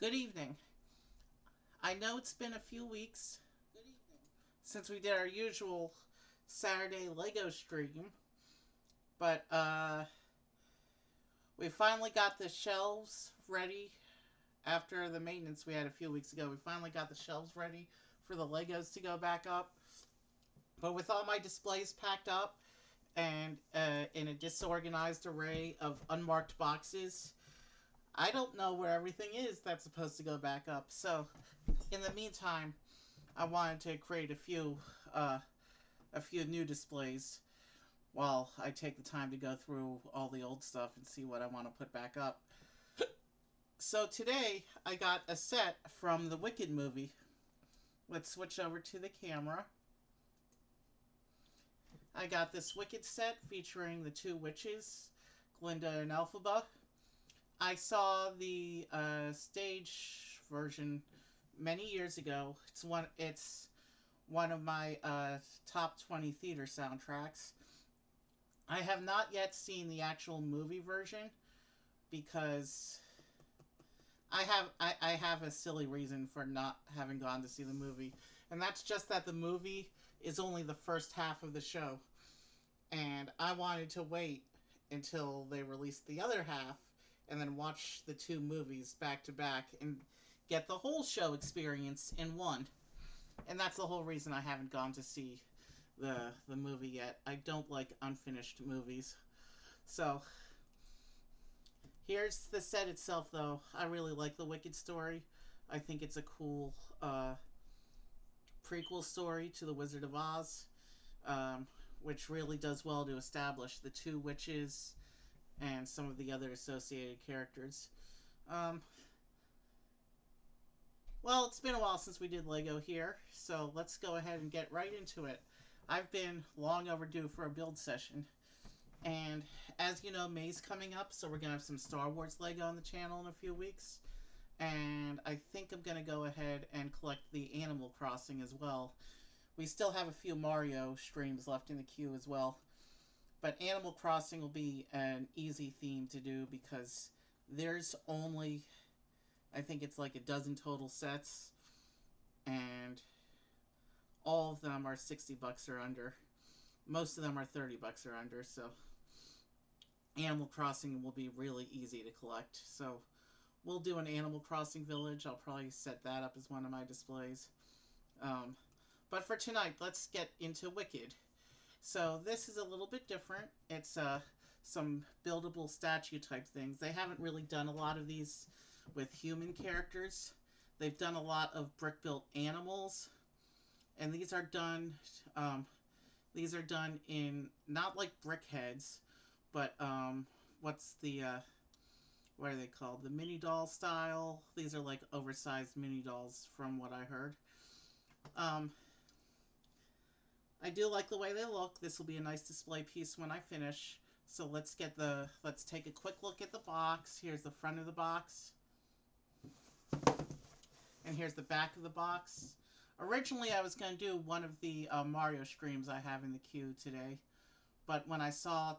Good evening. I know it's been a few weeks since we did our usual Saturday Lego stream, but we finally got the shelves ready after the maintenance we had a few weeks ago. We finally got the shelves ready for the Legos to go back up. But with all my displays packed up and in a disorganized array of unmarked boxes, I don't know where everything is that's supposed to go back up. So, in the meantime, I wanted to create a few new displays while I take the time to go through all the old stuff and see what I want to put back up. So today I got a set from the Wicked movie. Let's switch over to the camera. I got this Wicked set featuring the two witches, Glinda and Elphaba. I saw the stage version many years ago. It's one of my top 20 theater soundtracks. I have not yet seen the actual movie version because I have a silly reason for not having gone to see the movie, and that's just that the movie is only the first half of the show, and I wanted to wait until they released the other half and then watch the two movies back to back and get the whole show experience in one. And that's the whole reason I haven't gone to see the movie yet. I don't like unfinished movies. So here's the set itself, though. I really like the Wicked story. I think it's a cool prequel story to The Wizard of Oz, which really does well to establish the two witches and some of the other associated characters. Um, well, it's been a while since we did Lego here, so let's go ahead and get right into it. I've been long overdue for a build session. And as you know, May's coming up, so we're going to have some Star Wars Lego on the channel in a few weeks. And I think I'm going to go ahead and collect the Animal Crossing as well. We still have a few Mario streams left in the queue as well. But Animal Crossing will be an easy theme to do because there's only, I think it's like a dozen total sets, and all of them are $60 or under. Most of them are $30 or under, so Animal Crossing will be really easy to collect. So we'll do an Animal Crossing village. I'll probably set that up as one of my displays. But for tonight, let's get into Wicked. So this is a little bit different. It's some buildable statue type things. They haven't really done a lot of these with human characters. They've done a lot of brick built animals, and these are done in not like brick heads, but what's the what are they called? The mini doll style. These are like oversized mini dolls from what I heard. I do like the way they look. This will be a nice display piece when I finish. So let's take a quick look at the box. Here's the front of the box. And here's the back of the box. Originally, I was going to do one of the Mario streams I have in the queue today. But when I saw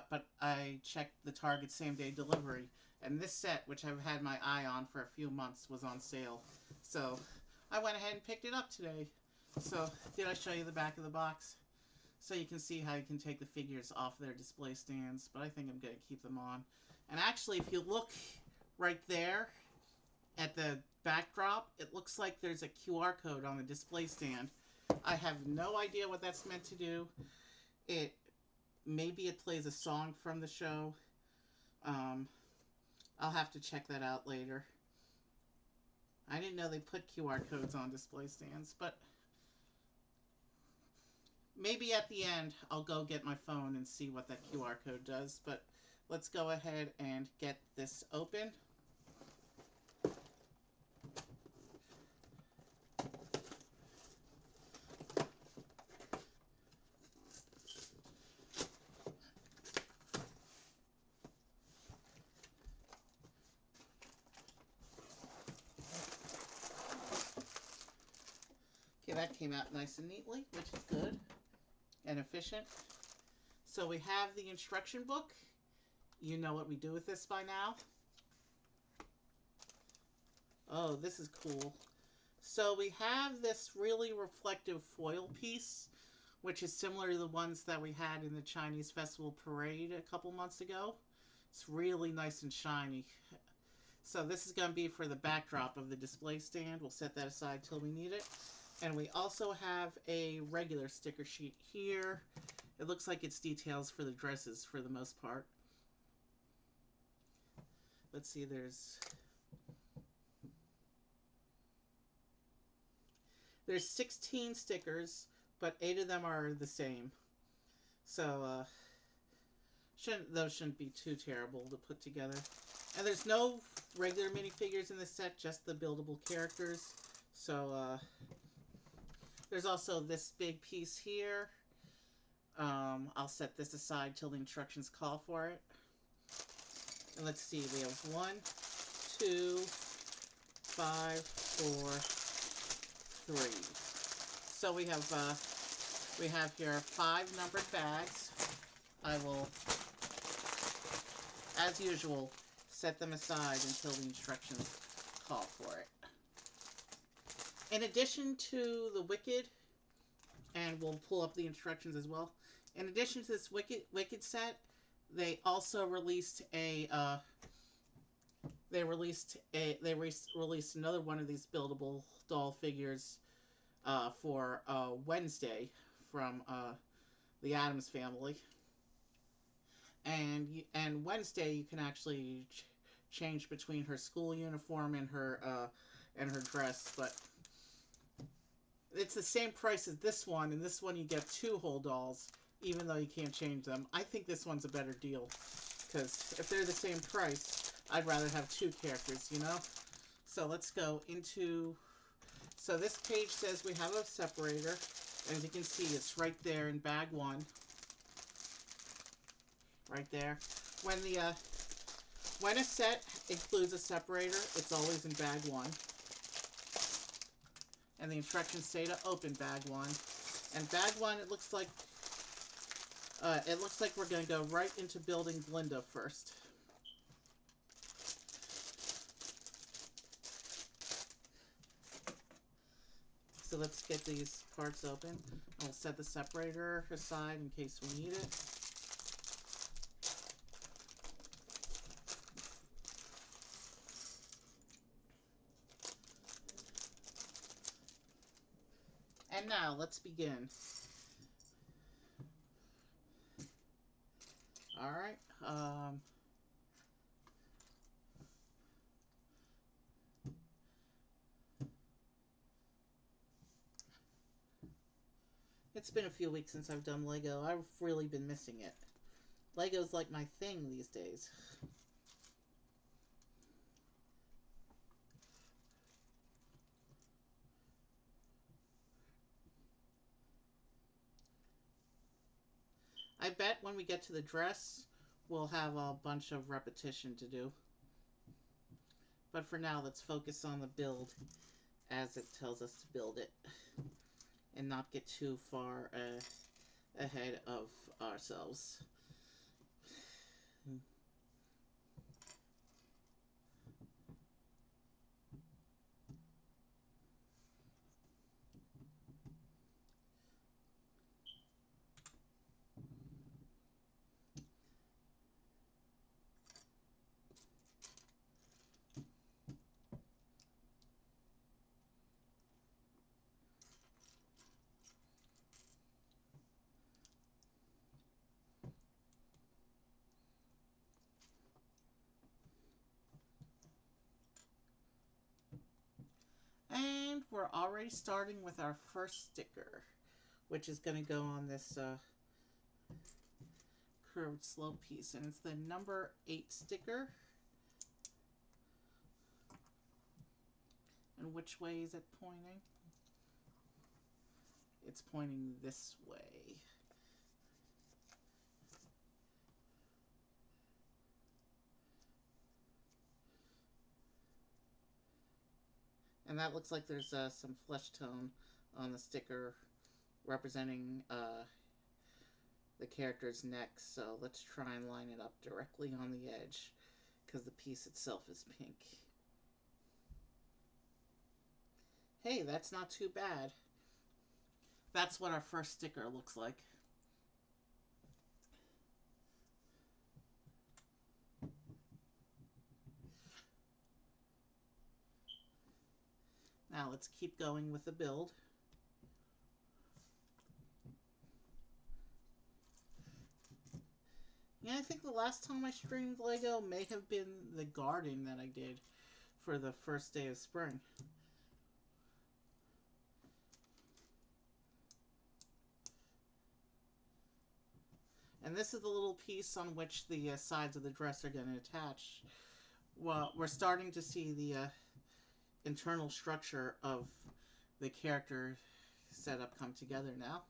but I checked the Target same day delivery. And this set, which I've had my eye on for a few months, was on sale. So I went ahead and picked it up today. So, did I show you the back of the box? So you can see how you can take the figures off their display stands, but I think I'm going to keep them on. And actually, if you look right there at the backdrop, it looks like there's a QR code on the display stand. I have no idea what that's meant to do. Maybe it plays a song from the show. I'll have to check that out later. I didn't know they put QR codes on display stands, but maybe at the end I'll go get my phone and see what that QR code does. But let's go ahead and get this open. Okay, that came out nice and neatly, which is good and efficient. So we have the instruction book. You know what we do with this by now. Oh, this is cool. So we have this really reflective foil piece, which is similar to the ones that we had in the Chinese Festival Parade a couple months ago. It's really nice and shiny. So this is going to be for the backdrop of the display stand. We'll set that aside till we need it. And we also have a regular sticker sheet here. It looks like it's details for the dresses for the most part. Let's see, there's 16 stickers, but 8 of them are the same. So those shouldn't be too terrible to put together. And there's no regular minifigures in this set, just the buildable characters. So there's also this big piece here. I'll set this aside till the instructions call for it. And let's see, we have 1, 2, 5, 4, 3. So we have here 5 numbered bags. I will, as usual, set them aside until the instructions call for it. In addition to the Wicked, and we'll pull up the instructions as well. In addition to this Wicked set, they also released released another one of these buildable doll figures for Wednesday from the Addams Family. And Wednesday you can actually change between her school uniform and her dress, but it's the same price as this one. And this one you get 2 whole dolls, even though you can't change them. I think this one's a better deal, because if they're the same price, I'd rather have 2 characters, you know? So let's go into... So this page says we have a separator. As you can see, it's right there in bag 1. Right there. When a set includes a separator, it's always in bag 1. And the instructions say to open bag 1. And bag 1, it looks like we're going to go right into building Glinda first. So let's get these parts open. We'll set the separator aside in case we need it. And now, let's begin. Alright, it's been a few weeks since I've done Lego. I've really been missing it. Lego's like my thing these days. I bet when we get to the dress, we'll have a bunch of repetition to do. But for now, let's focus on the build as it tells us to build it, and not get too far ahead of ourselves. And we're already starting with our first sticker, which is going to go on this curved slope piece. And it's the number 8 sticker. And which way is it pointing? It's pointing this way. And that looks like there's some flesh tone on the sticker representing the character's neck. So let's try and line it up directly on the edge, because the piece itself is pink. Hey, that's not too bad. That's what our first sticker looks like. Now let's keep going with the build. Yeah, I think the last time I streamed Lego may have been the garden that I did for the first day of spring. And this is the little piece on which the sides of the dress are going to attach. Well, we're starting to see the internal structure of the character setup come together now.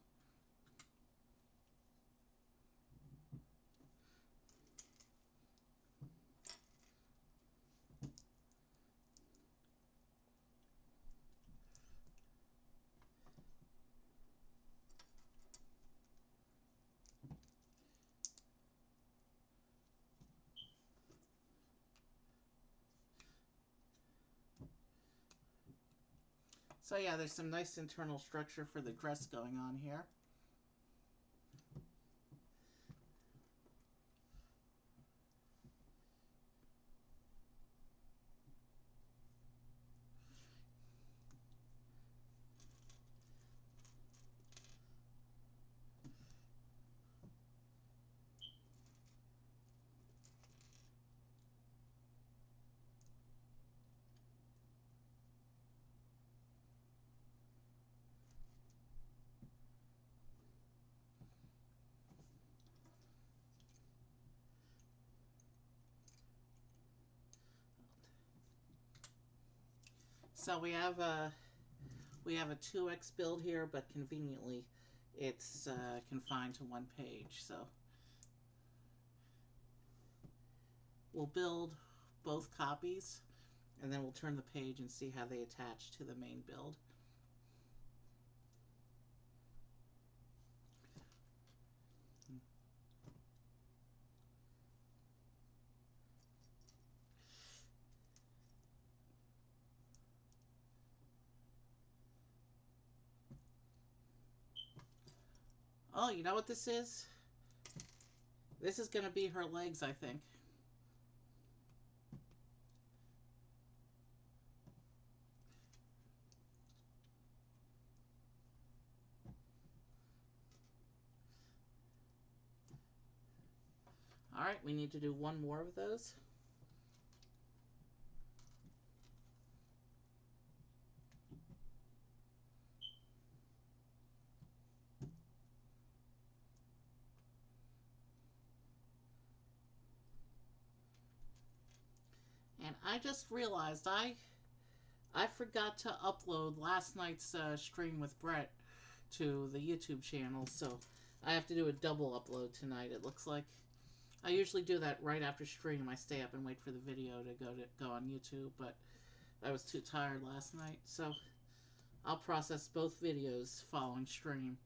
So yeah, there's some nice internal structure for the dress going on here. So we have a 2x build here, but conveniently it's confined to one page. So we'll build both copies, and then we'll turn the page and see how they attach to the main build. Oh, you know what this is? This is going to be her legs, I think. Alright, we need to do one more of those. And I just realized I forgot to upload last night's stream with Brett to the YouTube channel, so I have to do a double upload tonight, it looks like. I usually do that right after stream. I stay up and wait for the video to go on YouTube, but I was too tired last night, so I'll process both videos following stream.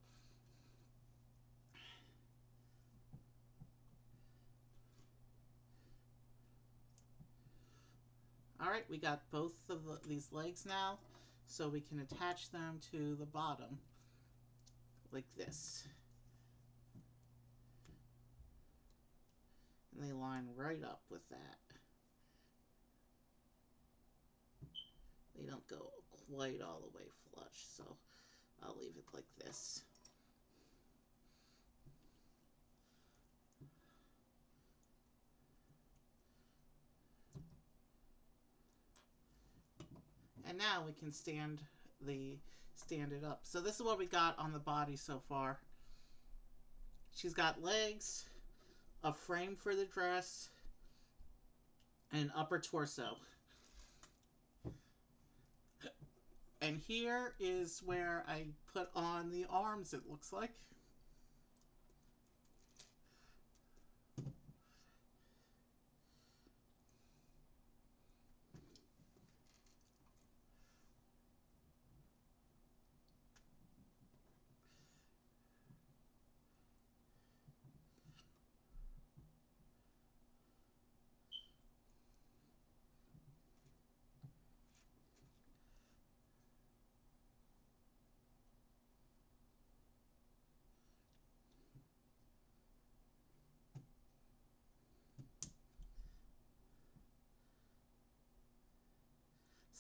Alright, we got both of these legs now, so we can attach them to the bottom, like this. And they line right up with that. They don't go quite all the way flush, so I'll leave it like this. And now we can stand it up. So this is what we got on the body so far. She's got legs, a frame for the dress, and an upper torso. And here is where I put on the arms, it looks like.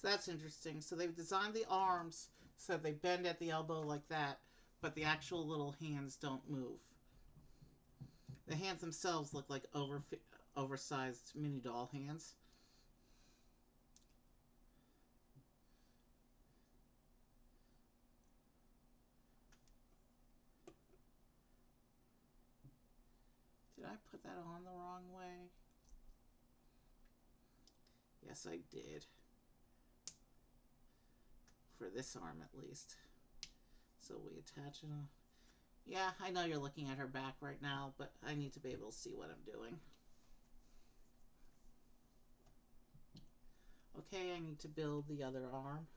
So that's interesting. So they've designed the arms so they bend at the elbow like that, but the actual little hands don't move. The hands themselves look like oversized mini doll hands. Did I put that on the wrong way? Yes, I did. For this arm, at least. So we attach it on. Yeah, I know you're looking at her back right now, but I need to be able to see what I'm doing. Okay, I need to build the other arm.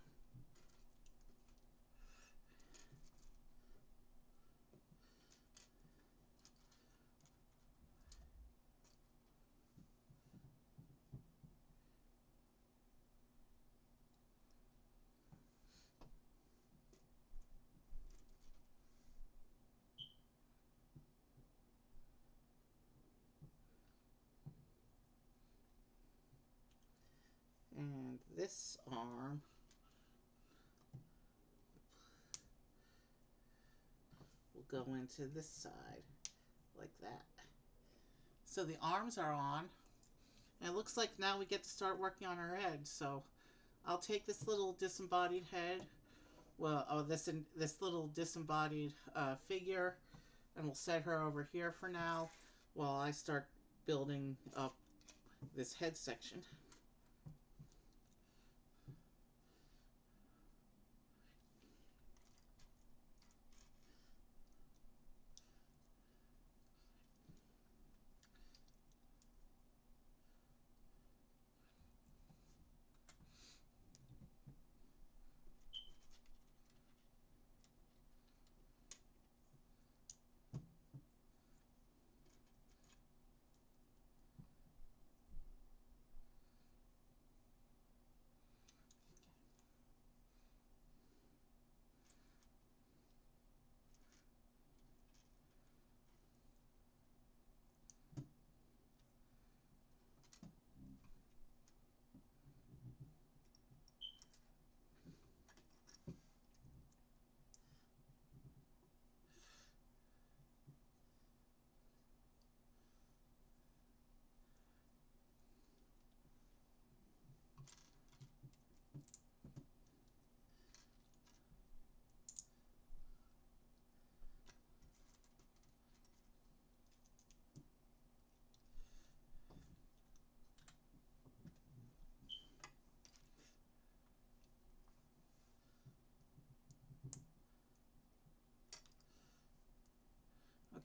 And this arm will go into this side, like that. So the arms are on, and it looks like now we get to start working on her head. So I'll take this little disembodied head, this little disembodied figure, and we'll set her over here for now while I start building up this head section.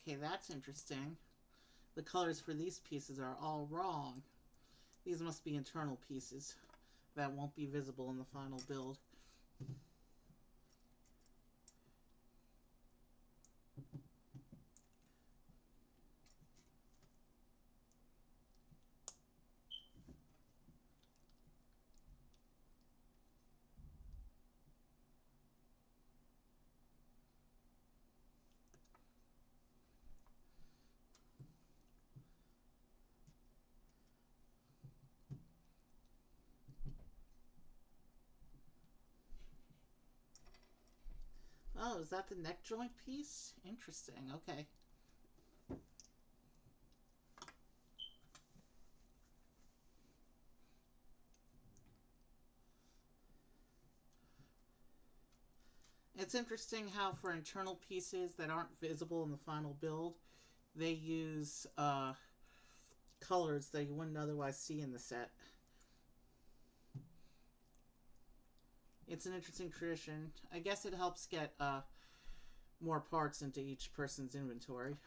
Okay, that's interesting. The colors for these pieces are all wrong. These must be internal pieces that won't be visible in the final build. Oh, is that the neck joint piece? Interesting, okay. It's interesting how for internal pieces that aren't visible in the final build, they use colors that you wouldn't otherwise see in the set. It's an interesting tradition. I guess it helps get more parts into each person's inventory.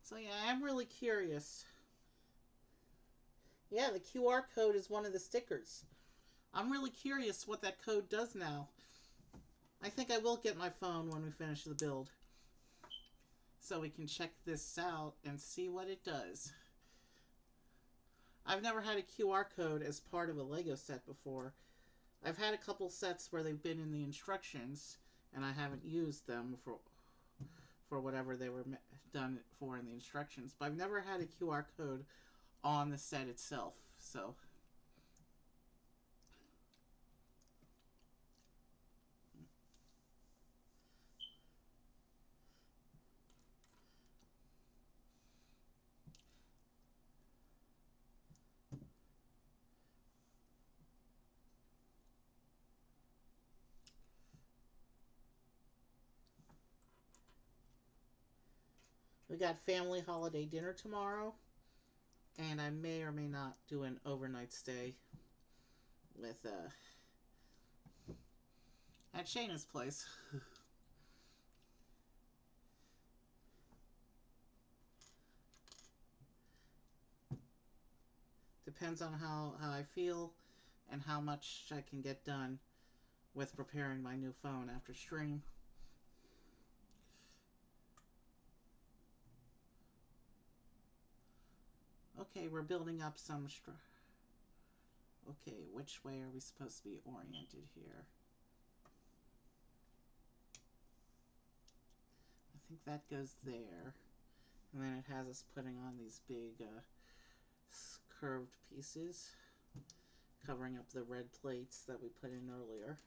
So yeah, I'm really curious. Yeah, the QR code is one of the stickers. I'm really curious what that code does now. I think I will get my phone when we finish the build, so we can check this out and see what it does. I've never had a QR code as part of a Lego set before. I've had a couple sets where they've been in the instructions, and I haven't used them for whatever they were done for in the instructions. But I've never had a QR code on the set itself. So we got family holiday dinner tomorrow, and I may or may not do an overnight stay with at Shayna's place. Depends on how I feel and how much I can get done with preparing my new phone after stream. Okay, we're building up some okay, which way are we supposed to be oriented here? I think that goes there. And then it has us putting on these big curved pieces, covering up the red plates that we put in earlier.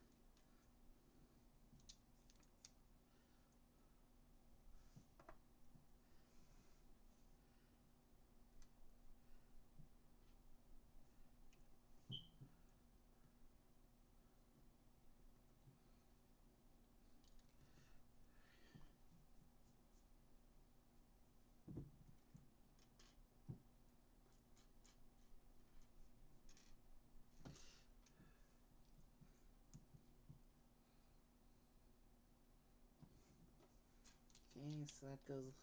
Okay, so that goes.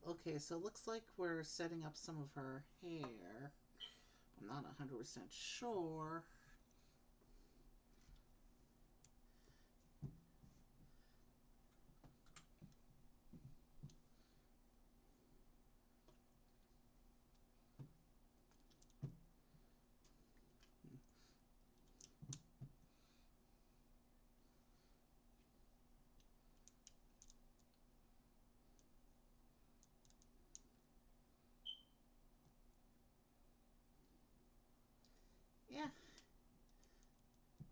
Okay, so it looks like we're setting up some of her hair. I'm not 100% sure. Yeah,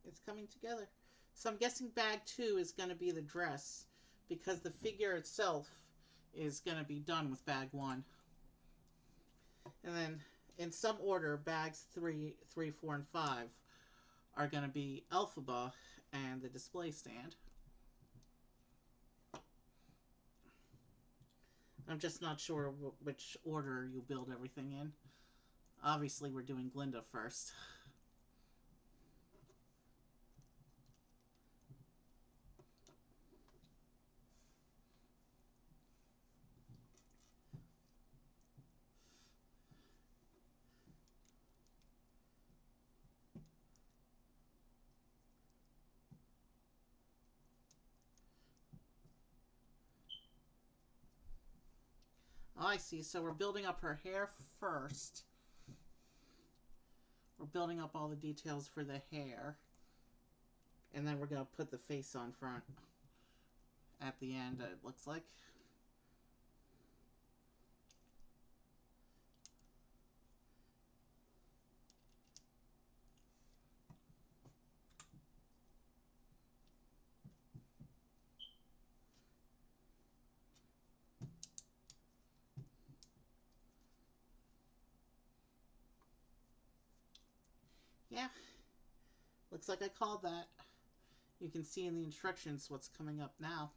it's coming together. So I'm guessing bag 2 is going to be the dress, because the figure itself is going to be done with bag 1. And then in some order, bags 3, 3, 4, and 5 are going to be Elphaba and the display stand. I'm just not sure which order you build everything in. Obviously, we're doing Glinda first. Oh, I see. So we're building up her hair first. We're building up all the details for the hair. And then we're going to put the face on front at the end, it looks like. Yeah, looks like I called that. You can see in the instructions what's coming up now.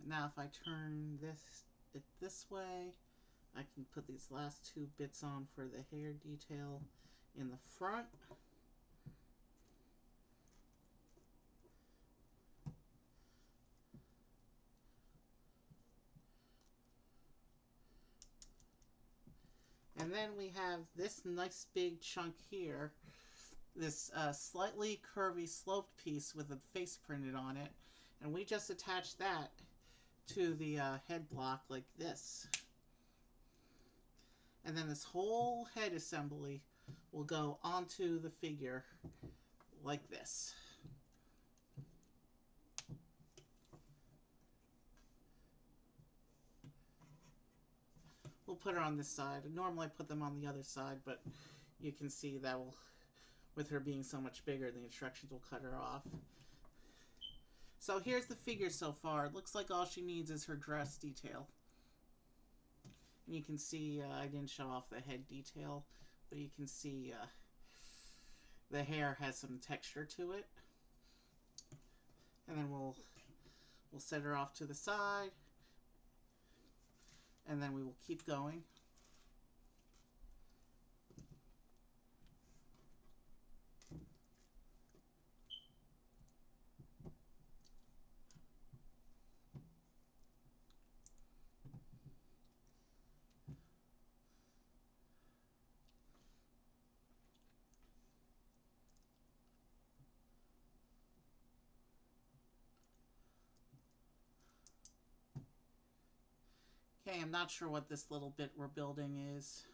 And now if I turn it this way, I can put these last 2 bits on for the hair detail in the front. And then we have this nice big chunk here this slightly curvy sloped piece with a face printed on it, and we just attach that to the head block like this. And then this whole head assembly will go onto the figure like this. We'll put her on this side. Normally I put them on the other side, but you can see that will, with her being so much bigger, the instructions will cut her off. So here's the figure so far. It looks like all she needs is her dress detail. And you can see I didn't show off the head detail, but you can see the hair has some texture to it. And then we'll set her off to the side, and then we will keep going. Okay, I'm not sure what this little bit we're building is.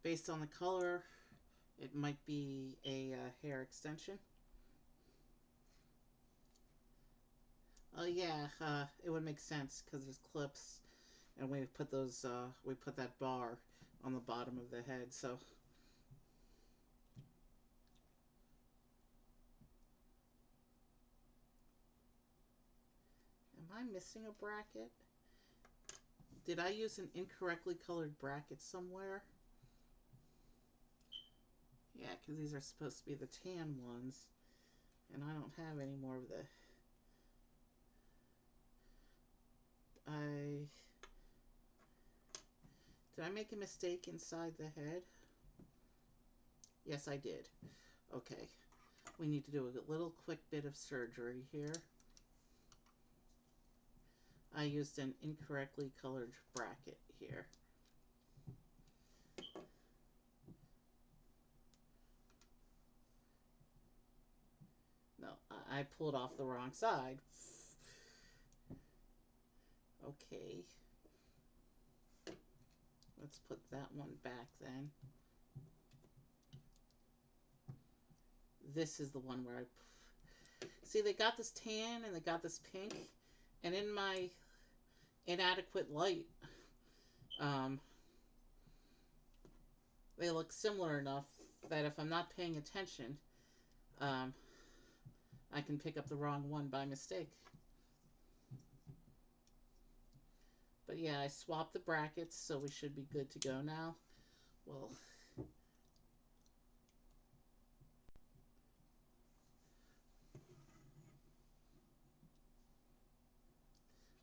Based on the color, it might be a hair extension. Oh yeah, it would make sense because there's clips, and we put those. We put that bar on the bottom of the head. So, am I missing a bracket? Did I use an incorrectly colored bracket somewhere? Yeah, because these are supposed to be the tan ones, and I don't have any more of the. Did I make a mistake inside the head? Yes, I did. Okay. We need to do a little quick bit of surgery here. I used an incorrectly colored bracket here. No, I pulled off the wrong side. Okay. Let's put that one back then. This is the one where I... See, they got this tan and they got this pink. And in my inadequate light, they look similar enough that if I'm not paying attention, I can pick up the wrong one by mistake. But yeah, I swapped the brackets, so we should be good to go now. Well,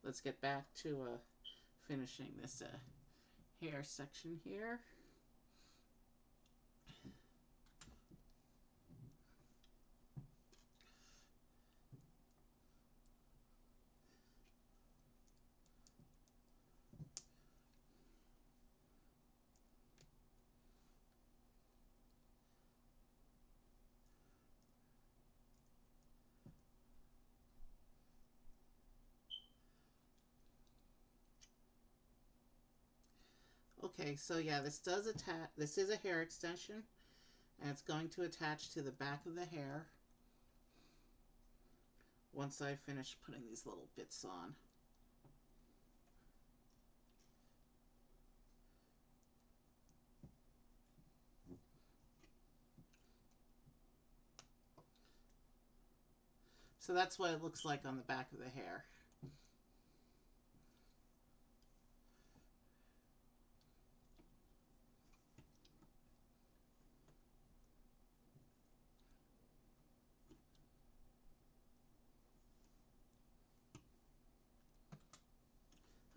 let's get back to finishing this hair section here. Okay, so yeah, this does attach. This is a hair extension, and it's going to attach to the back of the hair once I finish putting these little bits on. So that's what it looks like on the back of the hair.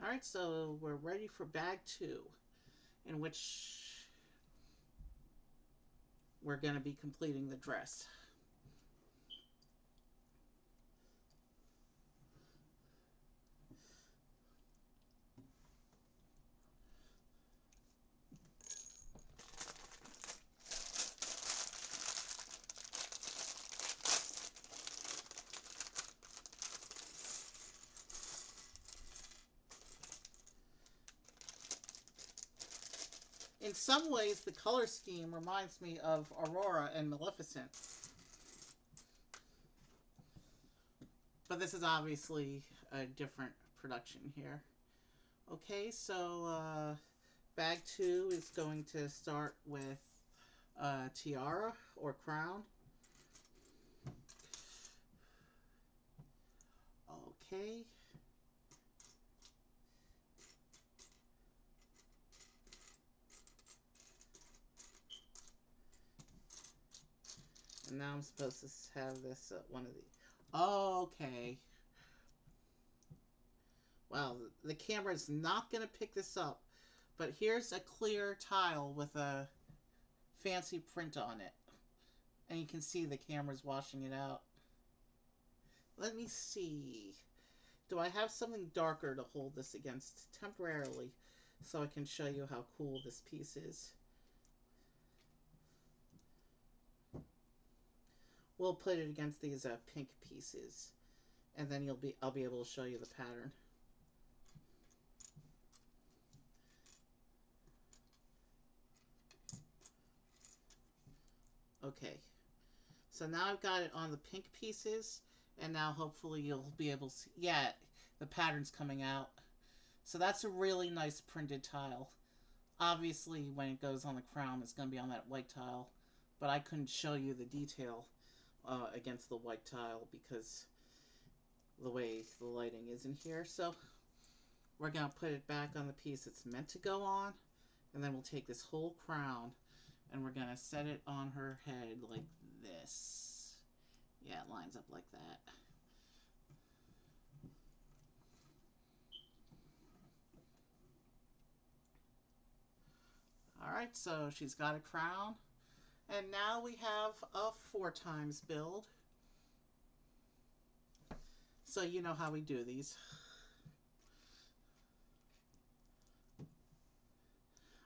Alright, so we're ready for bag 2, in which we're going to be completing the dress. In some ways, the color scheme reminds me of Aurora and Maleficent. But this is obviously a different production here. Okay, so bag 2 is going to start with tiara or crown. Okay. And now I'm supposed to have this one of the. Okay. Well, the camera is not going to pick this up, but here's a clear tile with a fancy print on it. And you can see the camera's washing it out. Let me see. Do I have something darker to hold this against temporarily so I can show you how cool this piece is? We'll put it against these pink pieces, and then I'll be able to show you the pattern. Okay, so now I've got it on the pink pieces, and now hopefully you'll be able to see, yeah, the pattern's coming out. So that's a really nice printed tile. Obviously, when it goes on the crown, it's going to be on that white tile, but I couldn't show you the detail against the white tile because the way the lighting is in here. So we're going to put it back on the piece it's meant to go on, and then we'll take this whole crown and we're going to set it on her head like this. Yeah, it lines up like that. Alright, so she's got a crown. And now we have a 4 times build. So you know how we do these.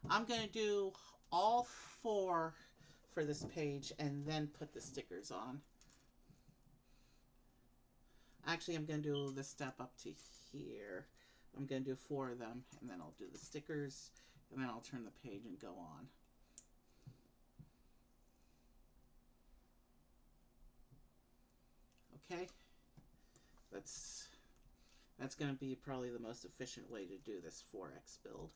I'm going to do all 4 for this page and then put the stickers on. Actually, I'm going to do the step up to here. I'm going to do 4 of them, and then I'll do the stickers, and then I'll turn the page and go on. Okay, that's going to be probably the most efficient way to do this 4X build.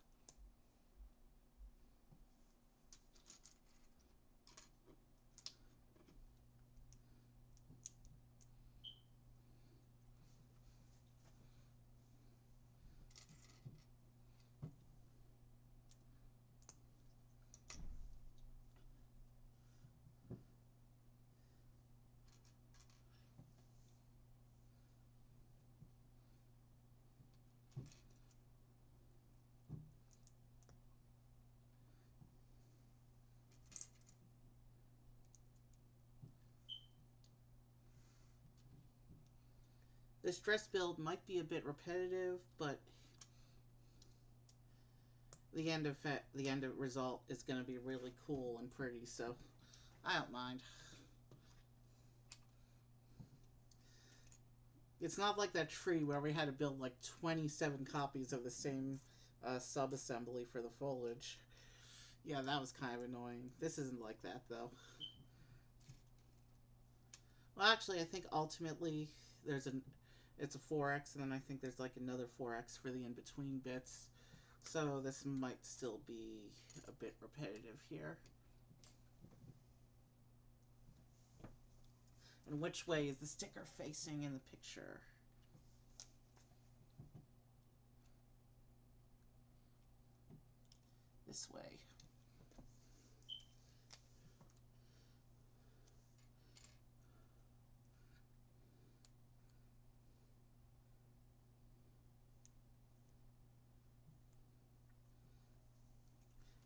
This dress build might be a bit repetitive, but the end result is going to be really cool and pretty, so I don't mind. It's not like that tree where we had to build like 27 copies of the same sub-assembly for the foliage. Yeah, that was kind of annoying. This isn't like that, though. Well, actually, I think ultimately it's a 4X, and then I think there's like another 4X for the in-between bits. So this might still be a bit repetitive here. And which way is the sticker facing in the picture? This way.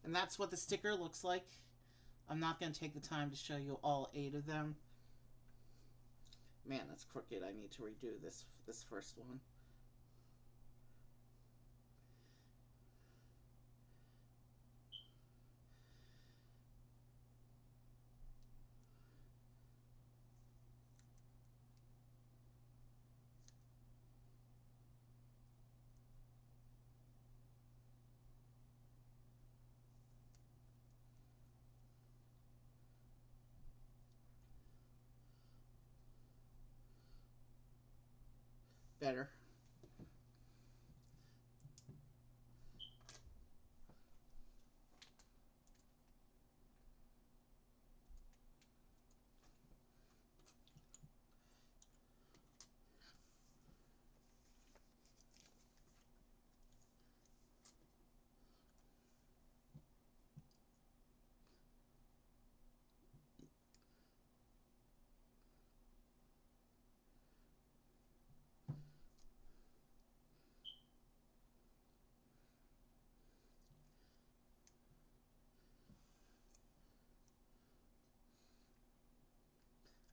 And that's what the sticker looks like. I'm not going to take the time to show you all 8 of them. Man, that's crooked. I need to redo this first one. better.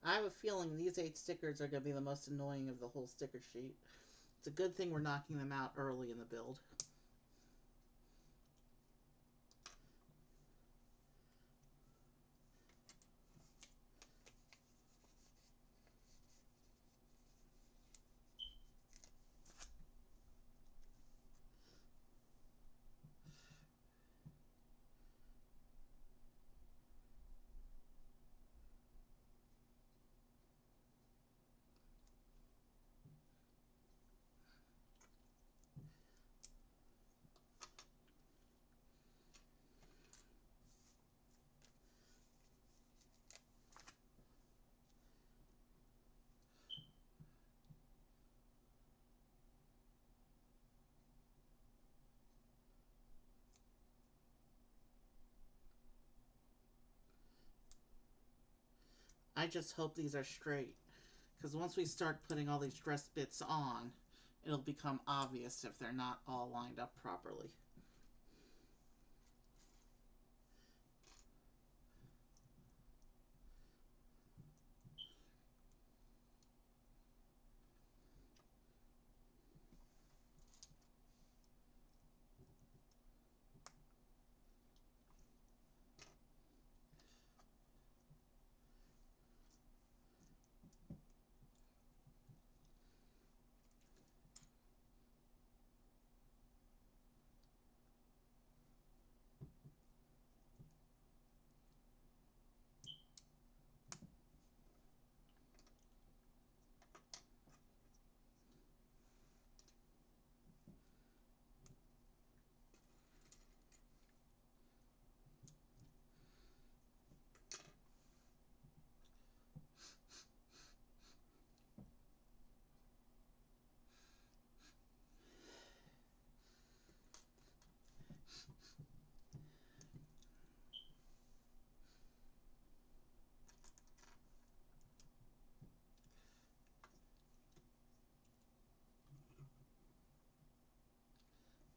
I have a feeling these 8 stickers are going to be the most annoying of the whole sticker sheet. It's a good thing we're knocking them out early in the build. I just hope these are straight, because once we start putting all these dress bits on, it'll become obvious if they're not all lined up properly.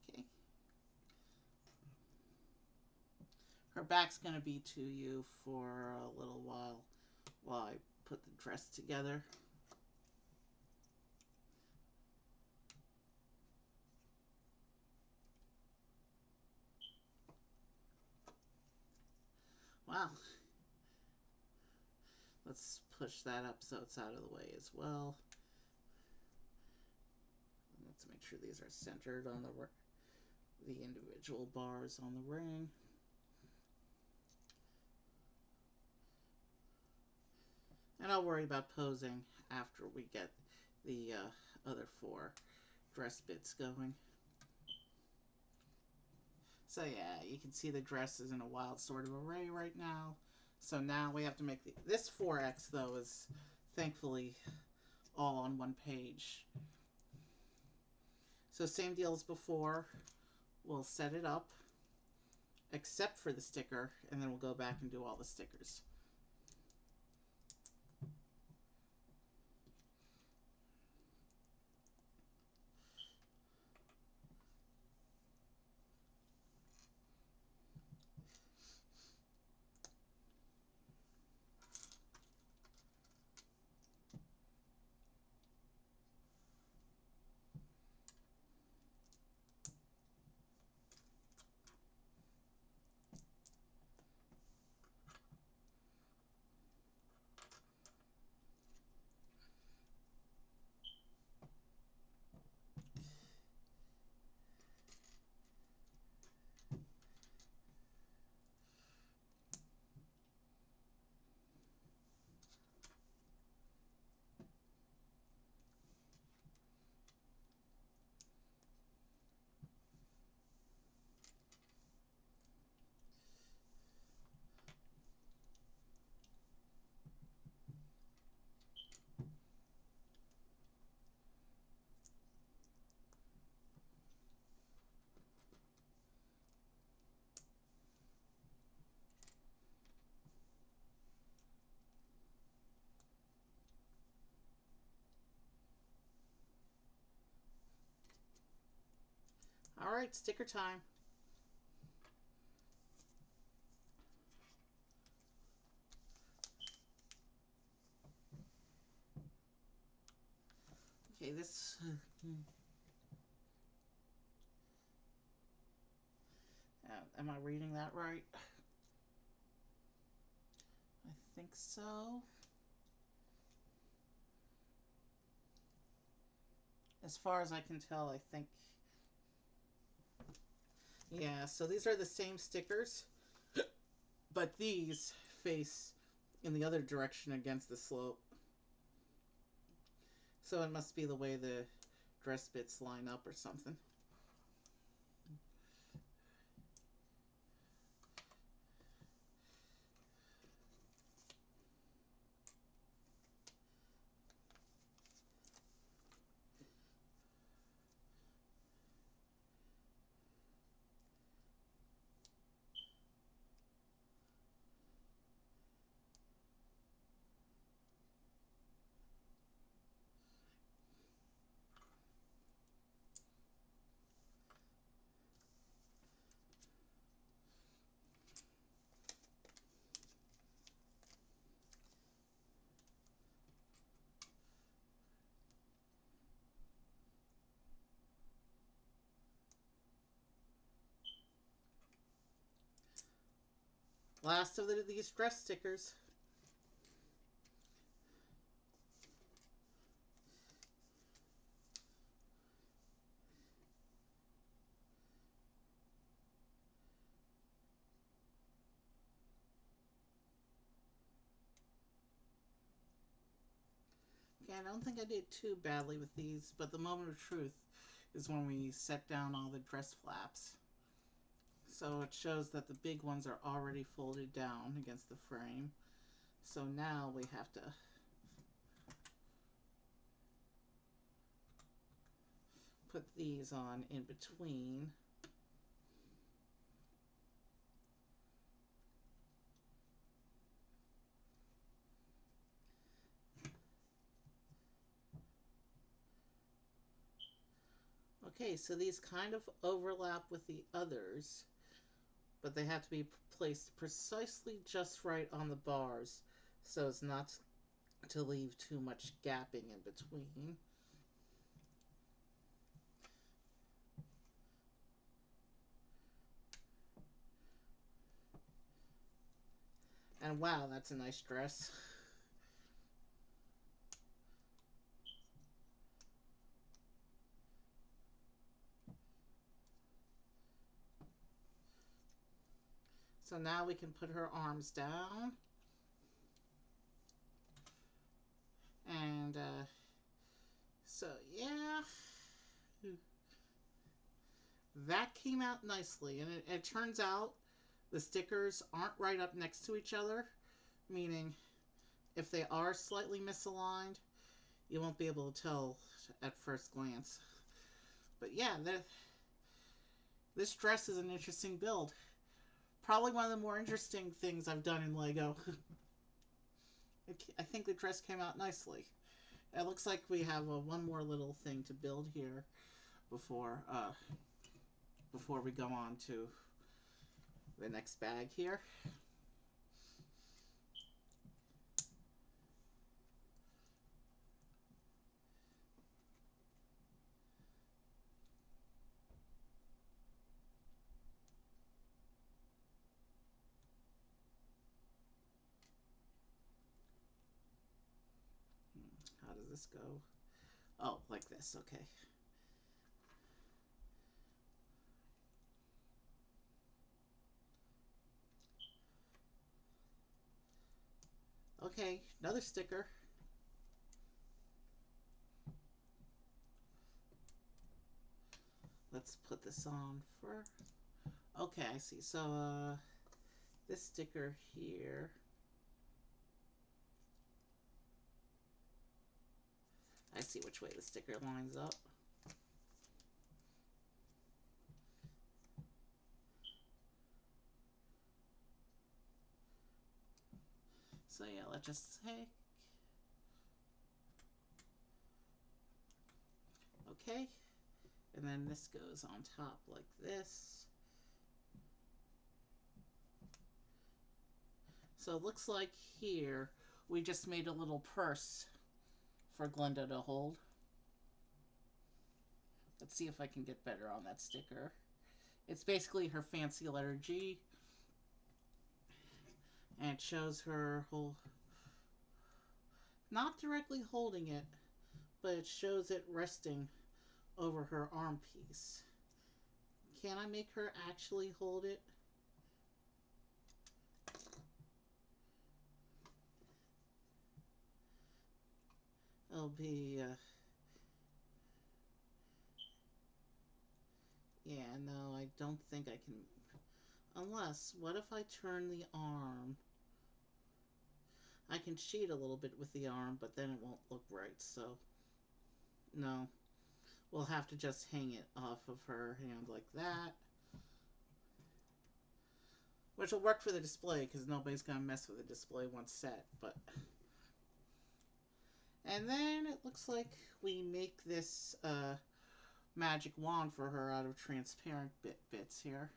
Okay. Her back's going to be to you for a little while I put the dress together. Wow. Let's push that up so it's out of the way as well. Let's make sure these are centered on the individual bars on the ring. And I'll worry about posing after we get the other 4 dress bits going. So yeah, you can see the dress is in a wild sort of array right now. So now we have to make this 4X though is thankfully all on one page. So same deal as before. We'll set it up except for the sticker, and then we'll go back and do all the stickers. Alright, sticker time. Okay, this... am I reading that right? I think so. As far as I can tell, I think... Yeah, so these are the same stickers, but these face in the other direction against the slope. So it must be the way the dress bits line up or something. Last of these dress stickers. Yeah, I don't think I did too badly with these, but the moment of truth is when we set down all the dress flaps. So it shows that the big ones are already folded down against the frame. So now we have to put these on in between. Okay, so these kind of overlap with the others, but they have to be placed precisely just right on the bars so as not to leave too much gapping in between. And wow, that's a nice dress. So now we can put her arms down. And, so yeah. That came out nicely. And it turns out the stickers aren't right up next to each other. Meaning, if they are slightly misaligned, you won't be able to tell at first glance. But yeah, this dress is an interesting build. Probably one of the more interesting things I've done in Lego. I think the dress came out nicely. It looks like we have one more little thing to build here before we go on to the next bag here. How does this go? Oh, like this, okay. Okay, another sticker. Let's put this on first. Okay, I see. So, this sticker here. I see which way the sticker lines up. So yeah, let's just take. Okay, And then this goes on top like this. So it looks like here we just made a little purse for Glenda to hold. Let's see if I can get better on that sticker. It's basically her fancy letter G. And it shows her not directly holding it, but it shows it resting over her arm piece. Can I make her actually hold it? It'll be, yeah, no, I don't think I can. Unless, what if I turn the arm? I can cheat a little bit with the arm, but then it won't look right, so no. We'll have to just hang it off of her hand like that. Which will work for the display, because nobody's going to mess with the display once set, but... And then it looks like we make this magic wand for her out of transparent bits here.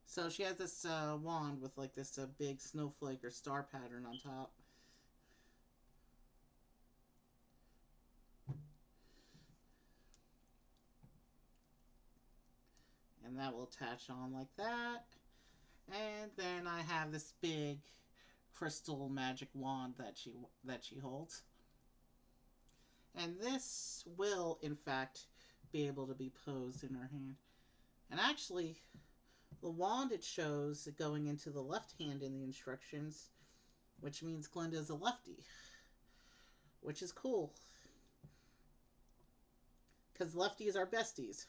So she has this wand with like this big snowflake or star pattern on top. And that will attach on like that. And then I have this big crystal magic wand that she holds. And this will, in fact, be able to be posed in her hand. And actually, the wand it shows going into the left hand in the instructions, which means Glenda's a lefty, which is cool. Because lefties are besties.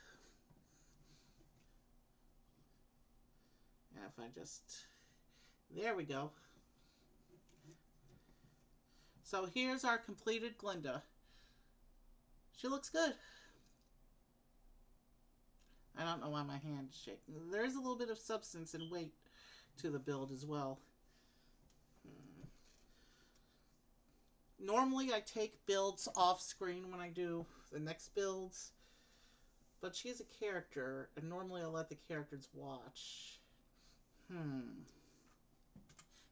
And if I just... There we go. So here's our completed Glenda. She looks good. I don't know why my hand is shaking. There's a little bit of substance and weight to the build as well. Normally I take builds off screen when I do the next builds. But she's a character, and normally I let the characters watch.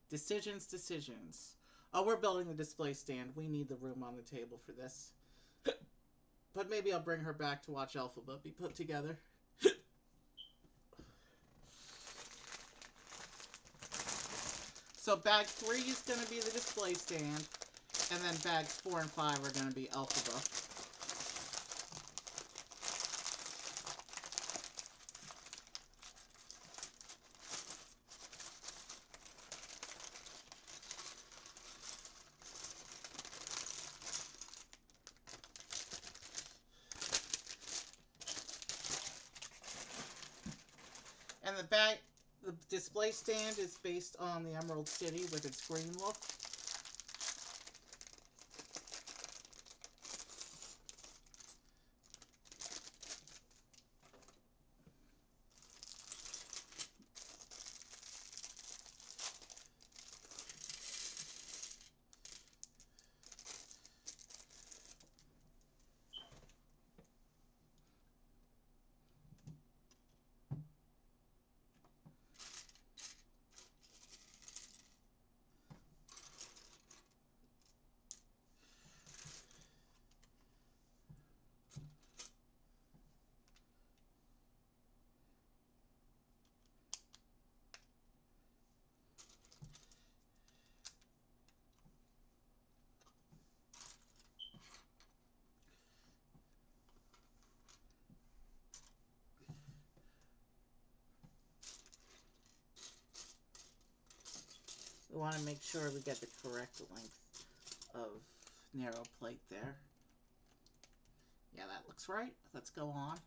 Decisions. Oh, we're building the display stand. We need the room on the table for this. But maybe I'll bring her back to watch Alphabet be put together. So bag 3 is going to be the display stand, and then bags 4 and 5 are going to be Alphabet. And the display stand is based on the Emerald City with its green look. We want to make sure we get the correct length of narrow plate there. Yeah, that looks right. Let's go on.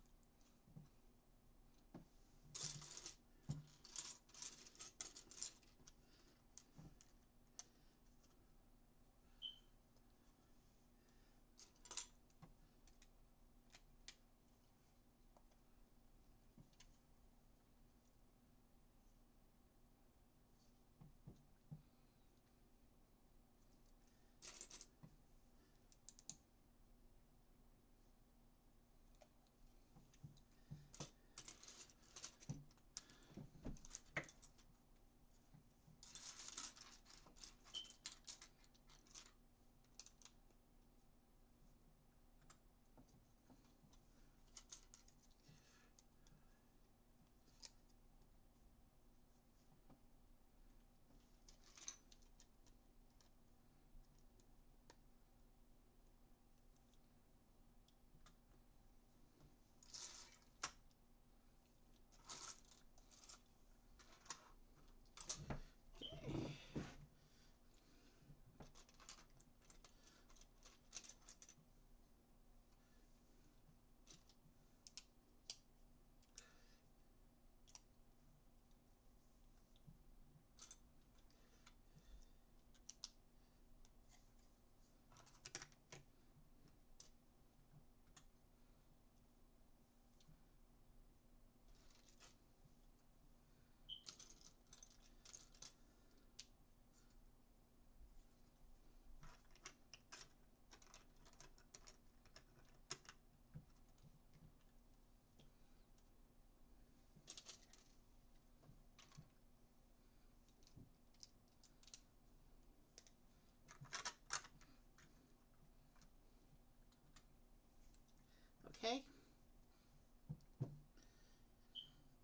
Okay.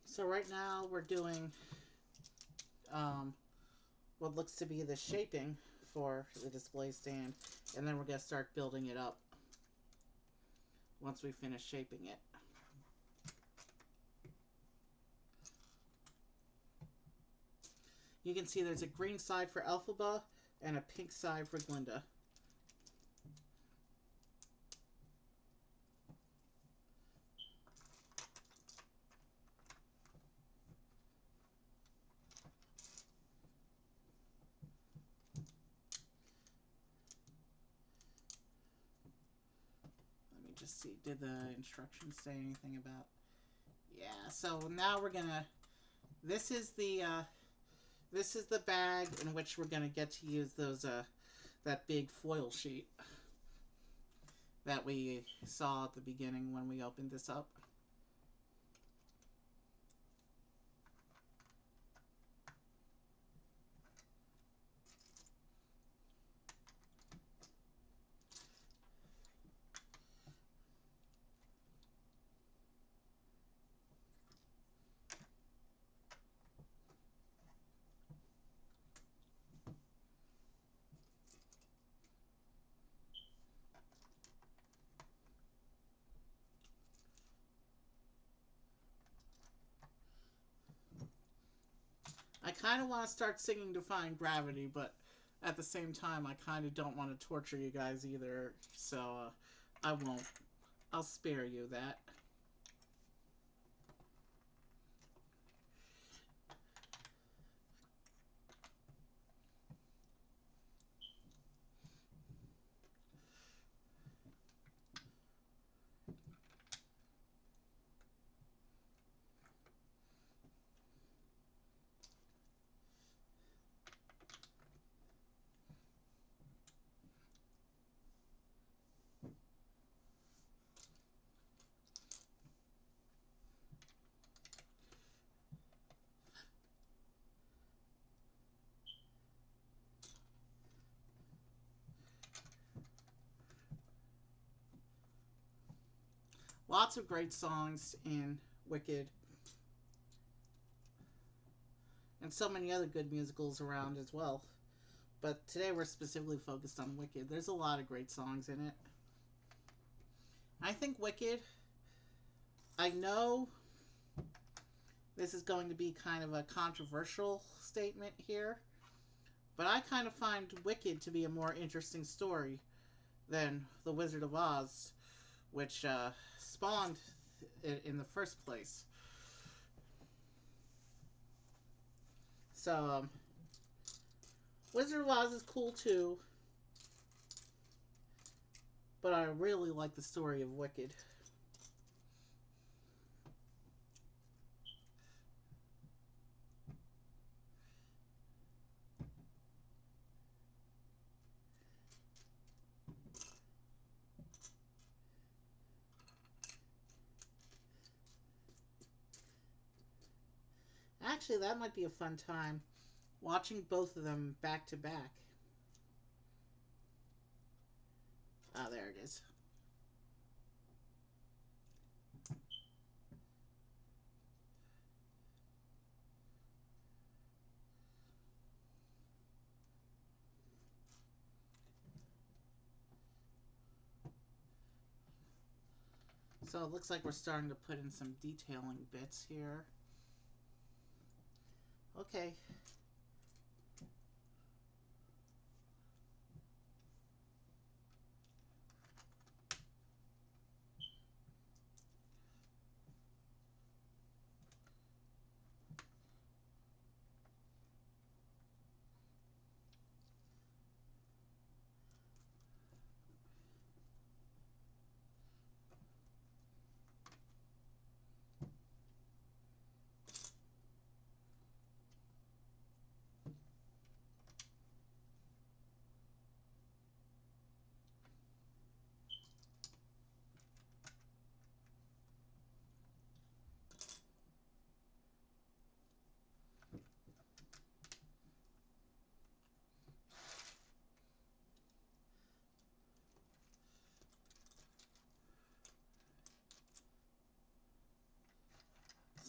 So right now we're doing um, what looks to be the shaping for the display stand, and then we're going to start building it up once we finish shaping it. You can see there's a green side for Elphaba and a pink side for Glinda. Let me just see, did the instructions say anything about... Yeah, so now we're gonna... This is the bag in which we're gonna get to use those that big foil sheet that we saw at the beginning when we opened this up. I kind of want to start singing Defying Gravity, but at the same time, I kind of don't want to torture you guys either, so I won't. I'll spare you that. Lots of great songs in Wicked. And so many other good musicals around as well. But today we're specifically focused on Wicked. There's a lot of great songs in it. I think Wicked... I know this is going to be kind of a controversial statement here, but I kind of find Wicked to be a more interesting story than The Wizard of Oz, which spawned in the first place. So, Wizard of Oz is cool too, but I really like the story of Wicked. Actually, that might be a fun time, watching both of them back to back. Ah, there it is. So it looks like we're starting to put in some detailing bits here. Okay.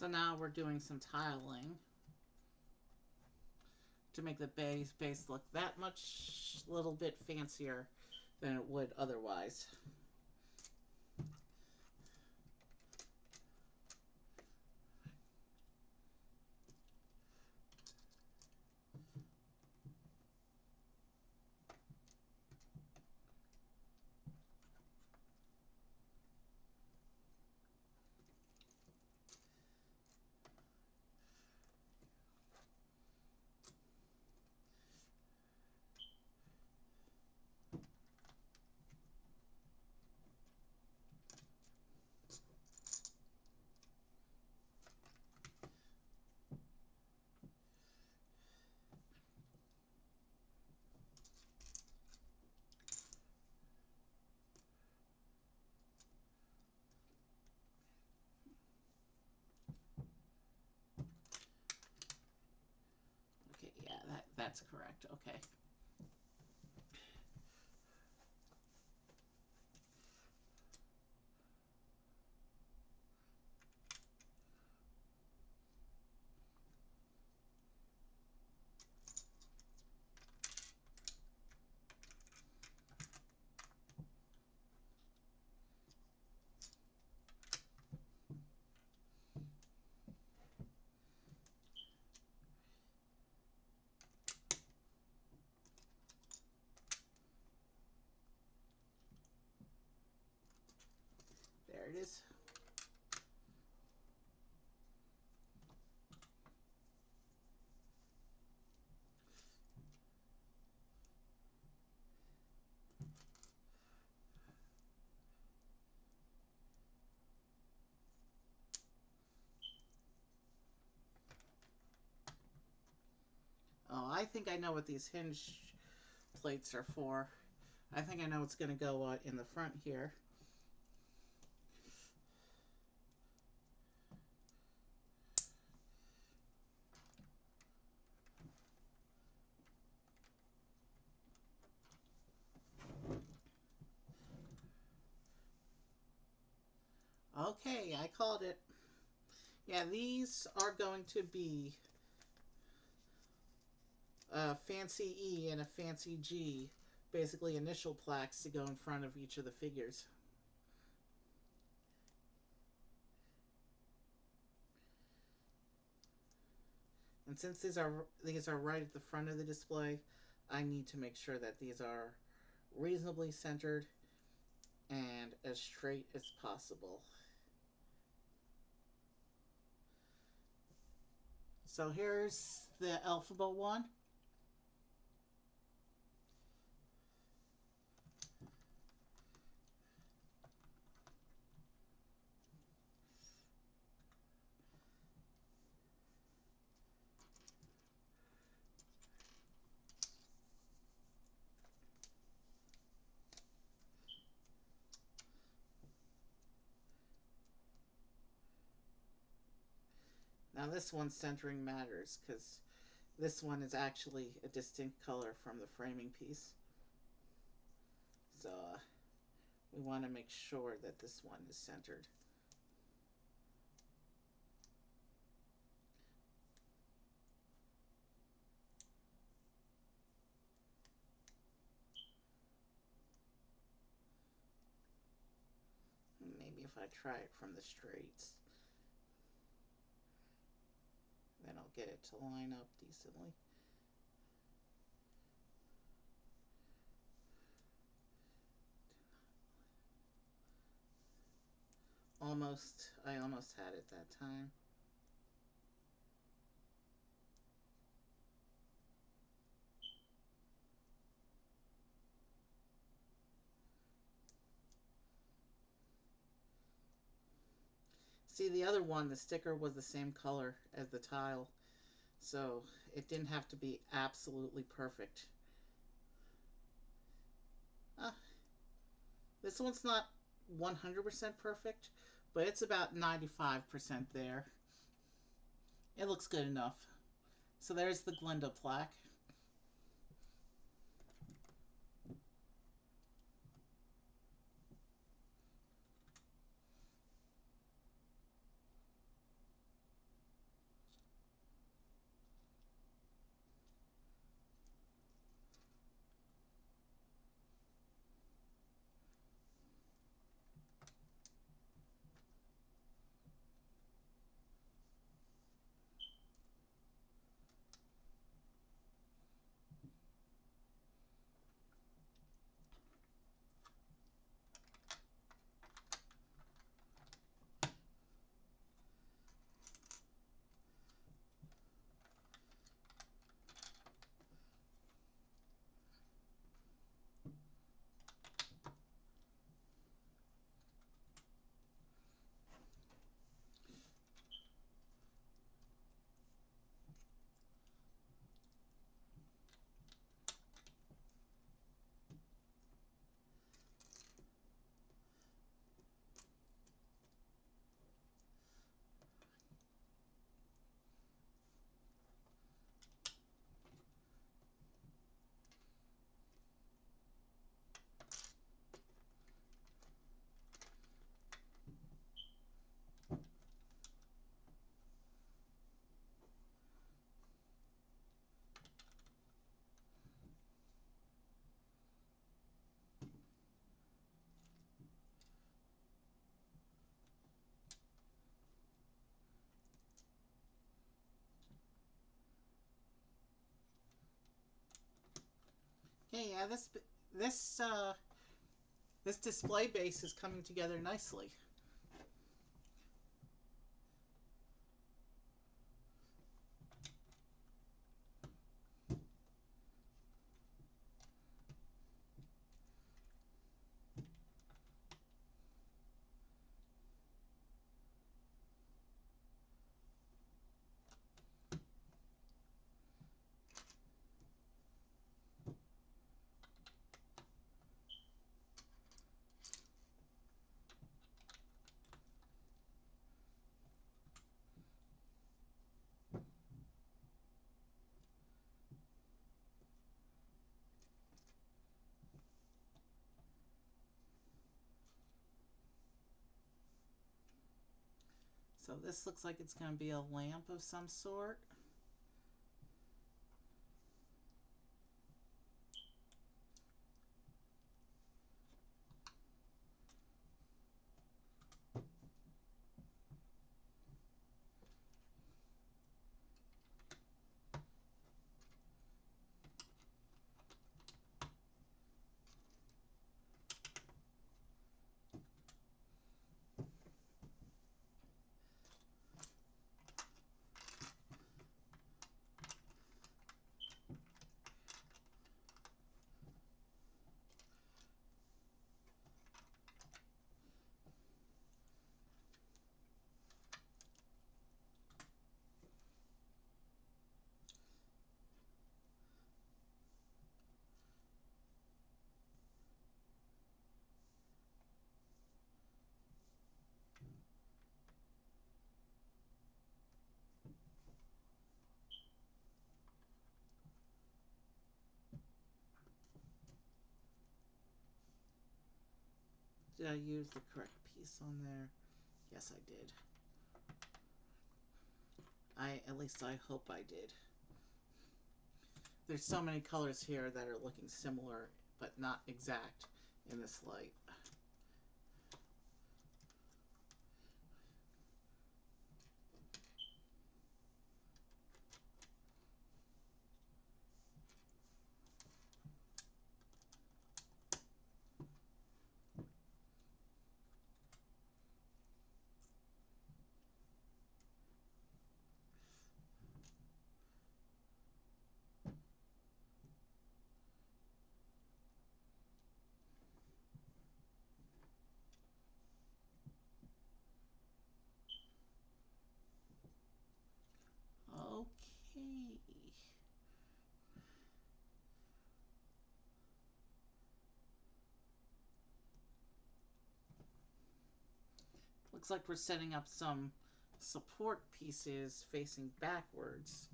So now we're doing some tiling to make the base look that much little bit fancier than it would otherwise. Okay, yeah, that's correct. Okay. There it is. Oh, I think I know what these hinge plates are for. I think I know what's going to go in the front here. Okay, I called it. Yeah, these are going to be a fancy E and a fancy G, basically initial plaques to go in front of each of the figures. And since these are right at the front of the display, I need to make sure that these are reasonably centered and as straight as possible. So here's the alphabet one. Now this one's centering matters because this one is actually a distinct color from the framing piece. So we want to make sure that this one is centered. Maybe if I try it from the straights, then I'll get it to line up decently. I almost had it that time. See, the other one, the sticker was the same color as the tile, so it didn't have to be absolutely perfect. Uh, this one's not 100% perfect, but it's about 95% there. It looks good enough. So there's the Glenda plaque. yeah, this this display base is coming together nicely. So this looks like it's going to be a lamp of some sort. Did I use the correct piece on there? Yes, I did. At least I hope I did. There's so many colors here that are looking similar, but not exact in this light. Okay. Looks like we're setting up some support pieces facing backwards.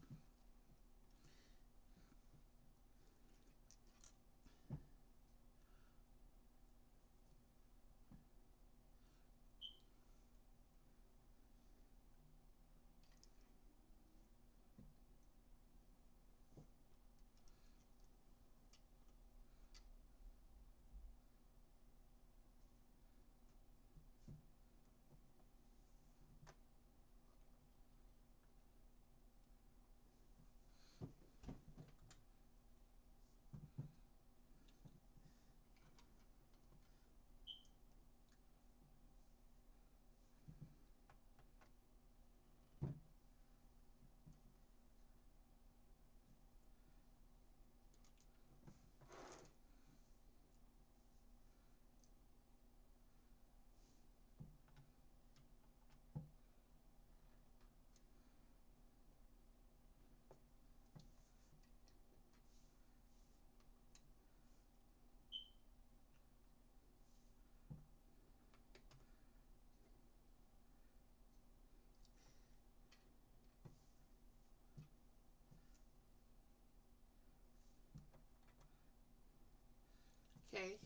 Okay,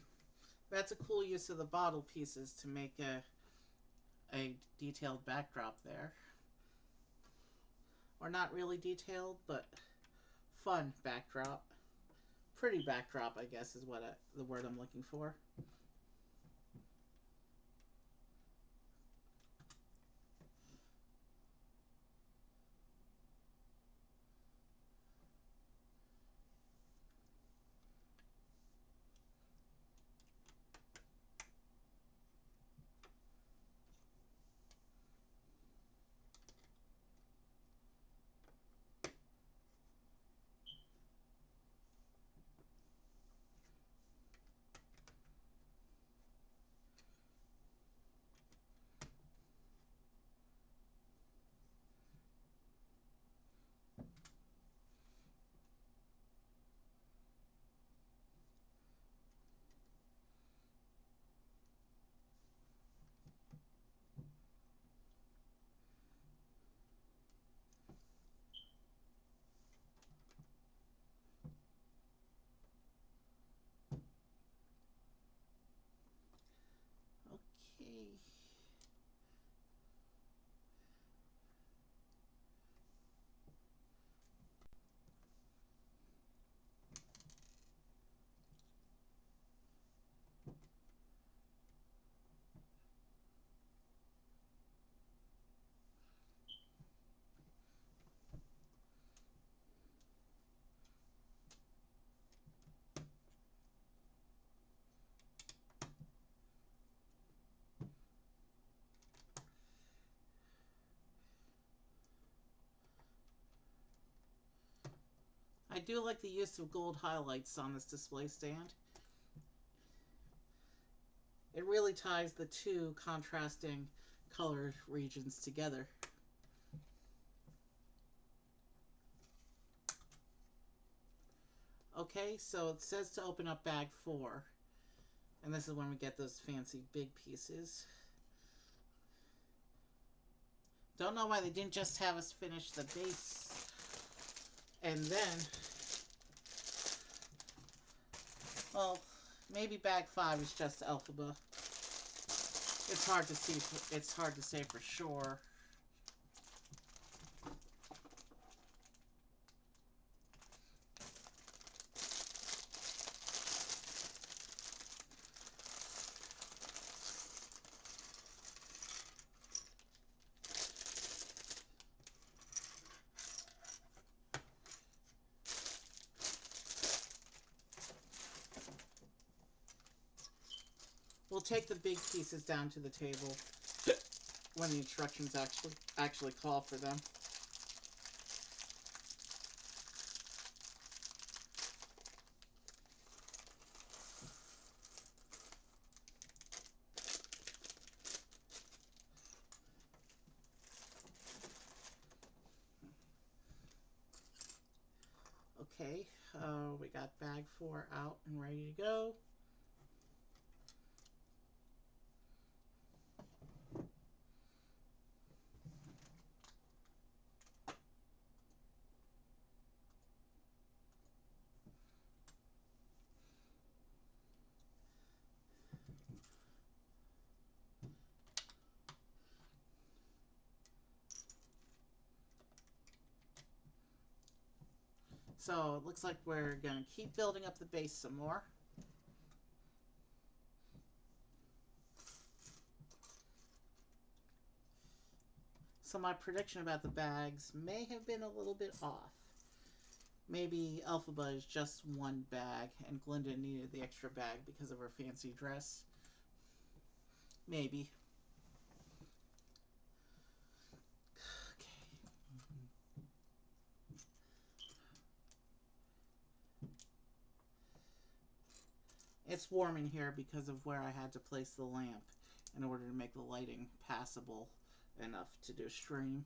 that's a cool use of the bottle pieces to make a detailed backdrop there. Or not really detailed, but fun backdrop. Pretty backdrop, I guess, is what the word I'm looking for. I do like the use of gold highlights on this display stand. It really ties the two contrasting color regions together. Okay, so it says to open up bag 4. And this is when we get those fancy big pieces. Don't know why they didn't just have us finish the base. And then, well, maybe bag 5 is just Elphaba. It's hard to see. It's hard to say for sure. We'll take the big pieces down to the table when the instructions actually call for them. Okay, we got bag 4 out and ready to go. So it looks like we're going to keep building up the base some more. So my prediction about the bags may have been a little bit off. Maybe Elphaba is just one bag and Glinda needed the extra bag because of her fancy dress. Maybe. It's warm in here because of where I had to place the lamp in order to make the lighting passable enough to do stream.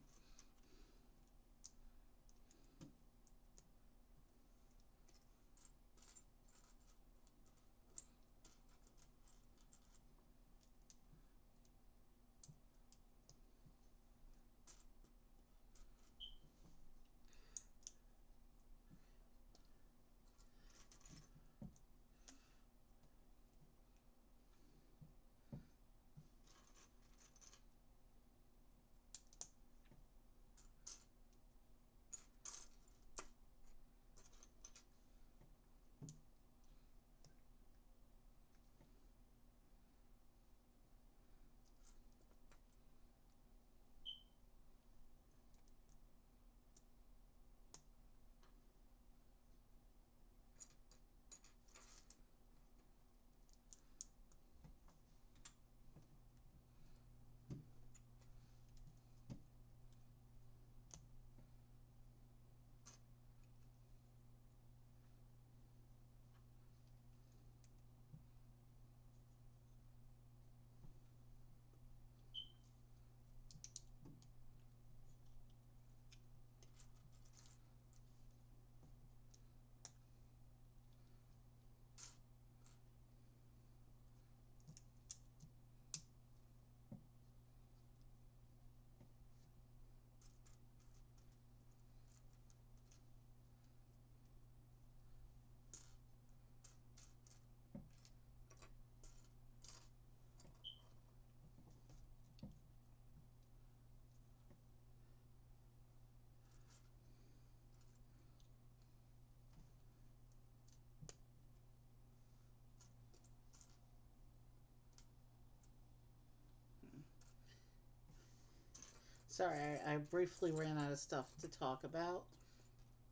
Sorry, I briefly ran out of stuff to talk about,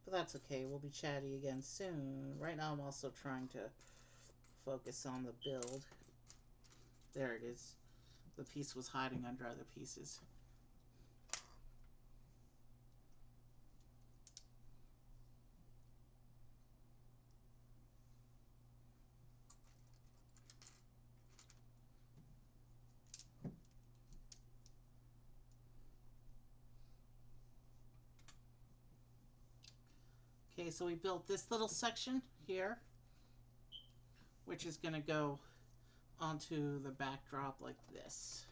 but that's okay. We'll be chatty again soon. Right now, I'm also trying to focus on the build. There it is. The piece was hiding under other pieces. Okay, so we built this little section here, which is going to go onto the backdrop like this.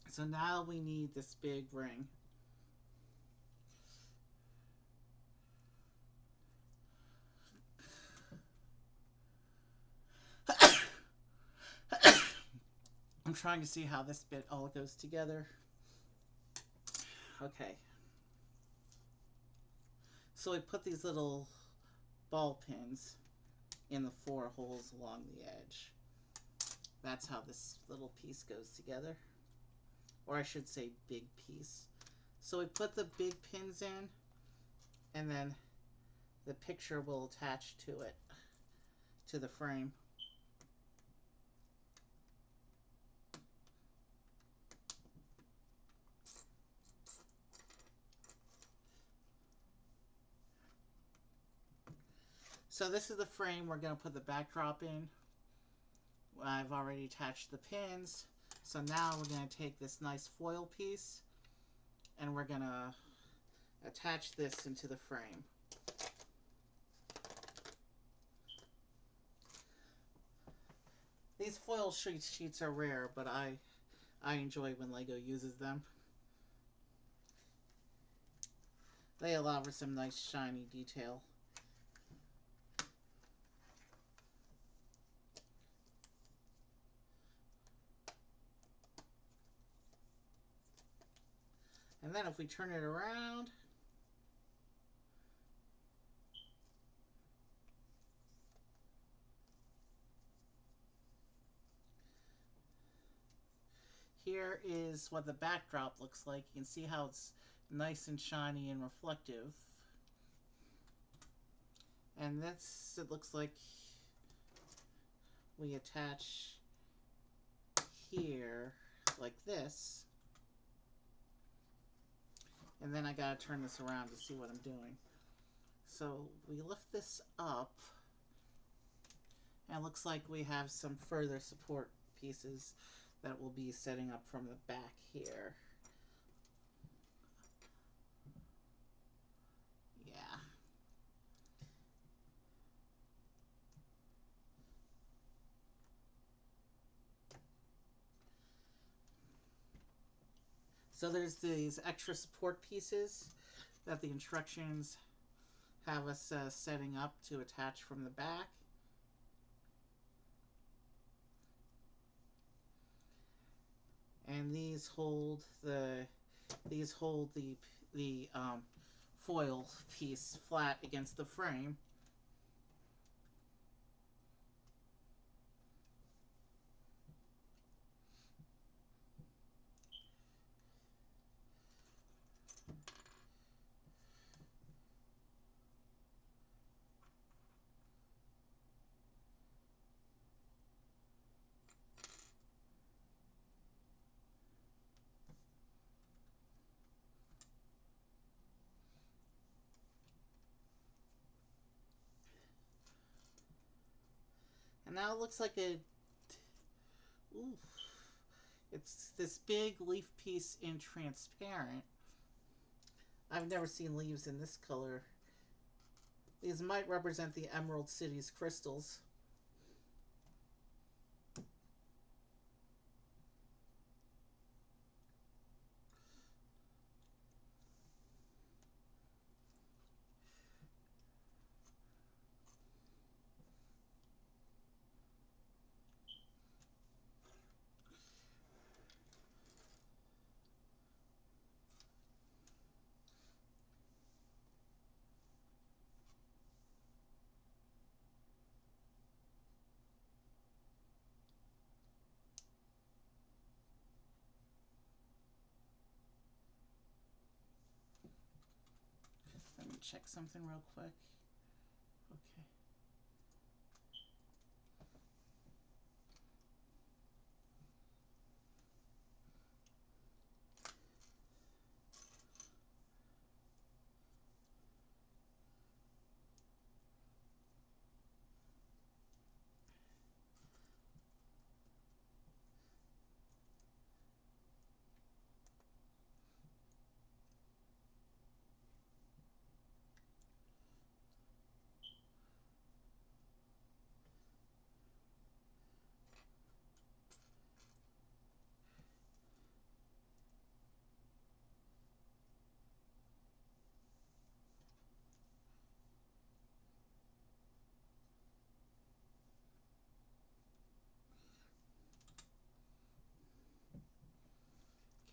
So now we need this big ring. I'm trying to see how this bit all goes together. Okay. So we put these little ball pins in the 4 holes along the edge. That's how this little piece goes together. Or I should say big piece. So we put the big pins in, and then the picture will attach to it, to the frame. So this is the frame we're going to put the backdrop in. I've already attached the pins. So now we're going to take this nice foil piece and we're going to attach this into the frame. These foil sheets are rare, but I enjoy when LEGO uses them. They allow for some nice shiny detail. And then if we turn it around, here is what the backdrop looks like. You can see how it's nice and shiny and reflective. And this, it looks like we attach here like this. And then I gotta turn this around to see what I'm doing. So we lift this up, and it looks like we have some further support pieces that we'll be setting up from the back here. Yeah. So there's these extra support pieces that the instructions have us setting up to attach from the back. And these hold the foil piece flat against the frame. And now it looks like ooh, it's this big leaf piece in transparent. I've never seen leaves in this color. These might represent the Emerald City's crystals. check something real quick. Okay.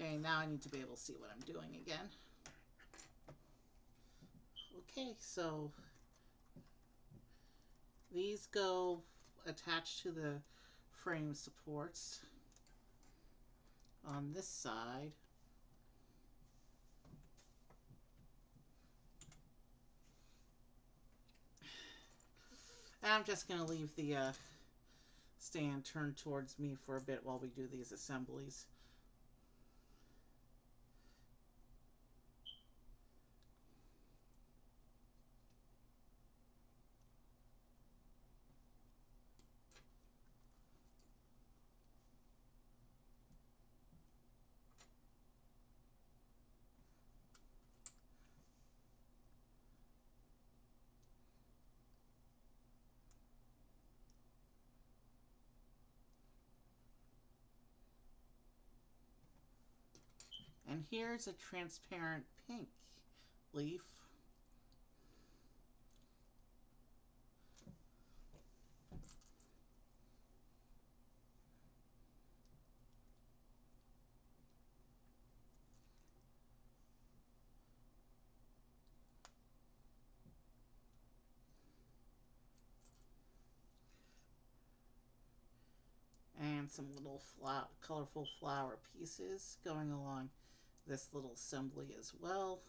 Okay, now I need to be able to see what I'm doing again. Okay, so these go attached to the frame supports on this side. And I'm just going to leave the stand turned towards me for a bit while we do these assemblies. And here's a transparent pink leaf. And some little colorful flower pieces going along this little assembly as well.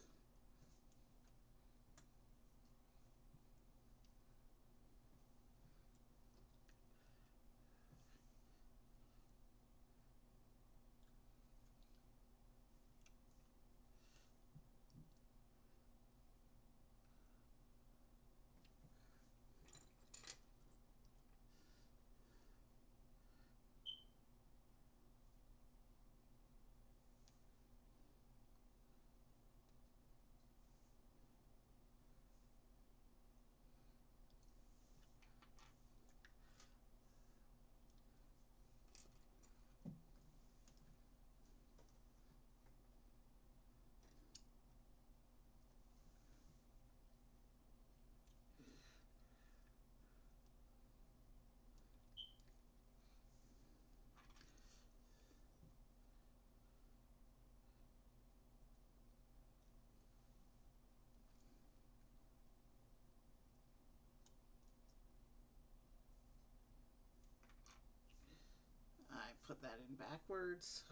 I put that in backwards.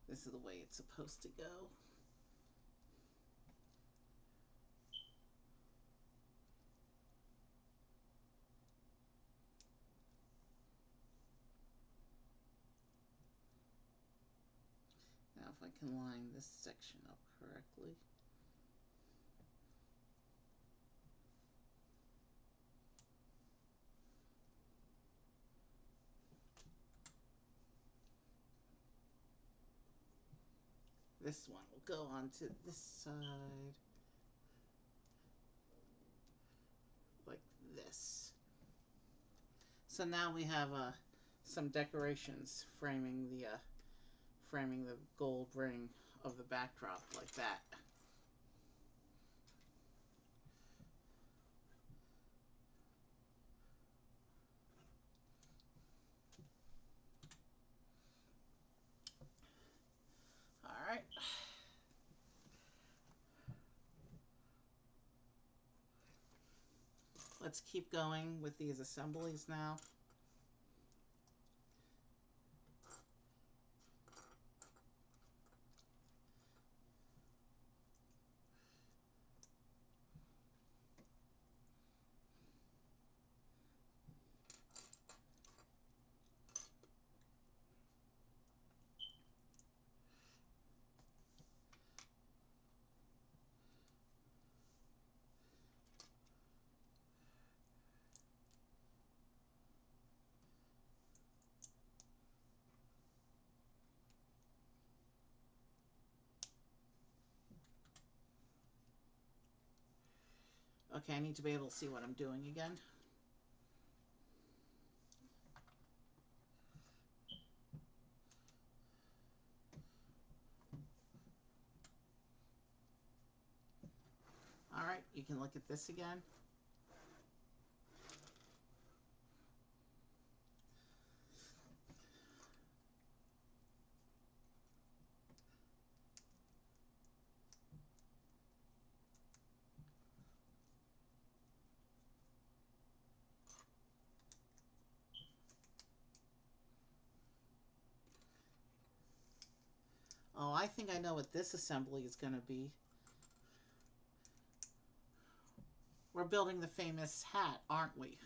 This is the way it's supposed to go. Now if I can line this section up correctly. This one will go onto this side like this. So now we have some decorations framing the gold ring of the backdrop like that. All right. Let's keep going with these assemblies now. Okay, I need to be able to see what I'm doing again. All right, you can look at this again. Oh, I think I know what this assembly is going to be. We're building the famous hat, aren't we?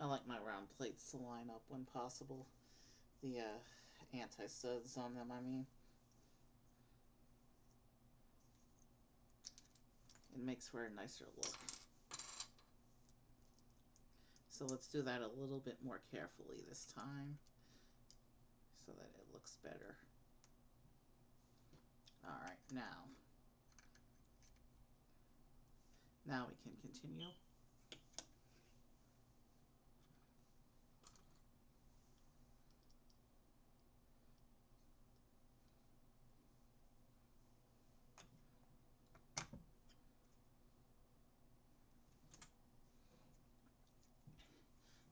I like my round plates to line up when possible. The anti-studs on them, I mean. It makes for a nicer look. So let's do that a little bit more carefully this time so that it looks better. Alright, now we can continue.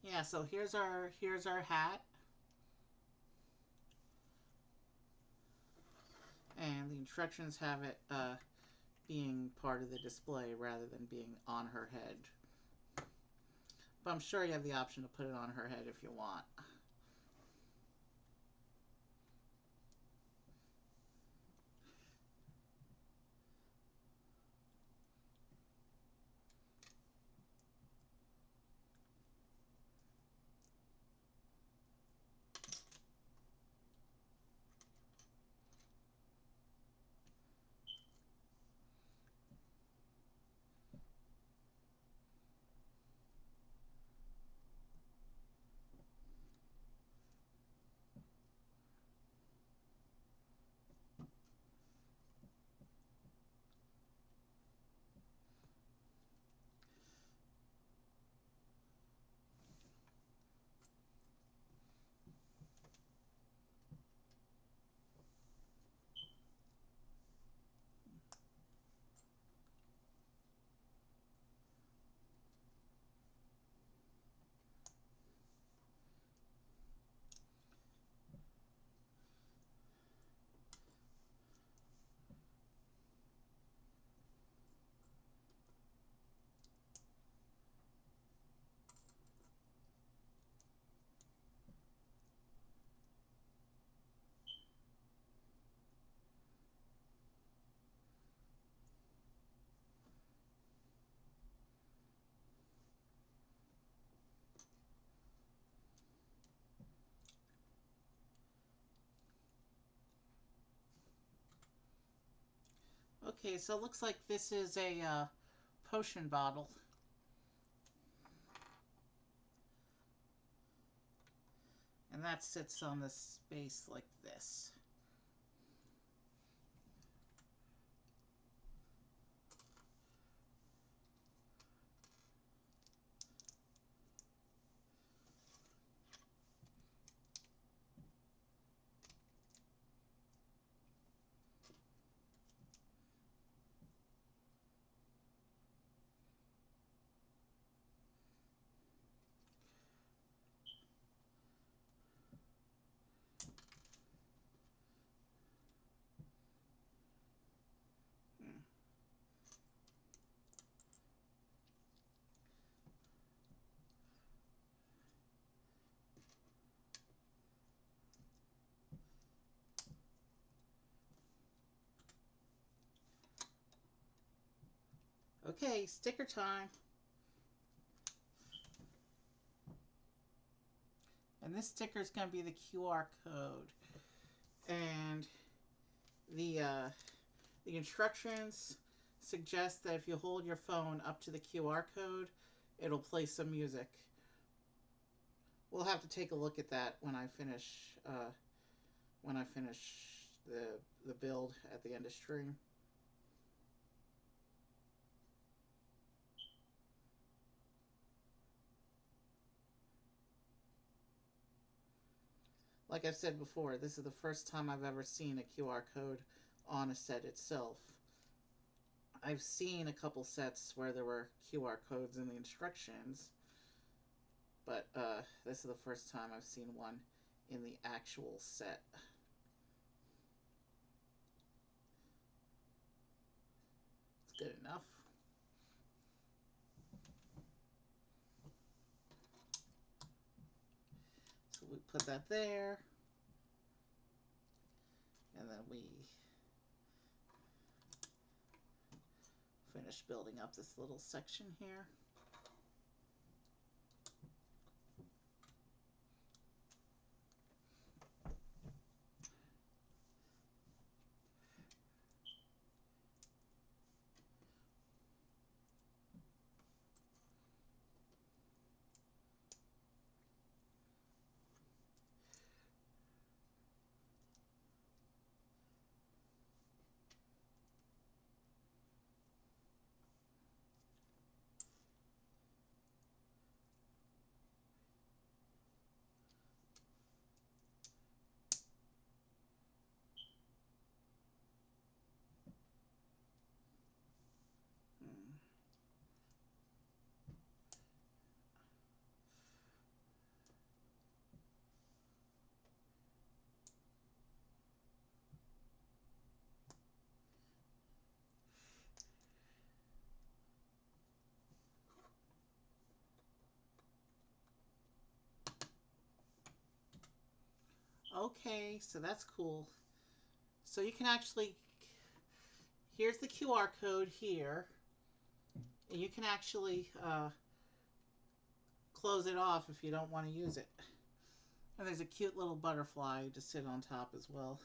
Yeah, so here's our hat. And the instructions have it being part of the display rather than being on her head. But I'm sure you have the option to put it on her head if you want. Okay, so it looks like this is a potion bottle. And that sits on the space like this. Hmm. Okay, sticker time. And this sticker is going to be the QR code. And the instructions suggests that if you hold your phone up to the QR code, it'll play some music. We'll have to take a look at that when I finish the build at the end of stream. Like I've said before, this is the first time I've ever seen a QR code on a set itself. I've seen a couple sets where there were QR codes in the instructions, but this is the first time I've seen one in the actual set. It's good enough. So we put that there, and then we finish building up this little section here. Okay, so that's cool. So you can actually, here's the QR code here, and you can actually close it off if you don't want to use it. And there's a cute little butterfly to sit on top as well.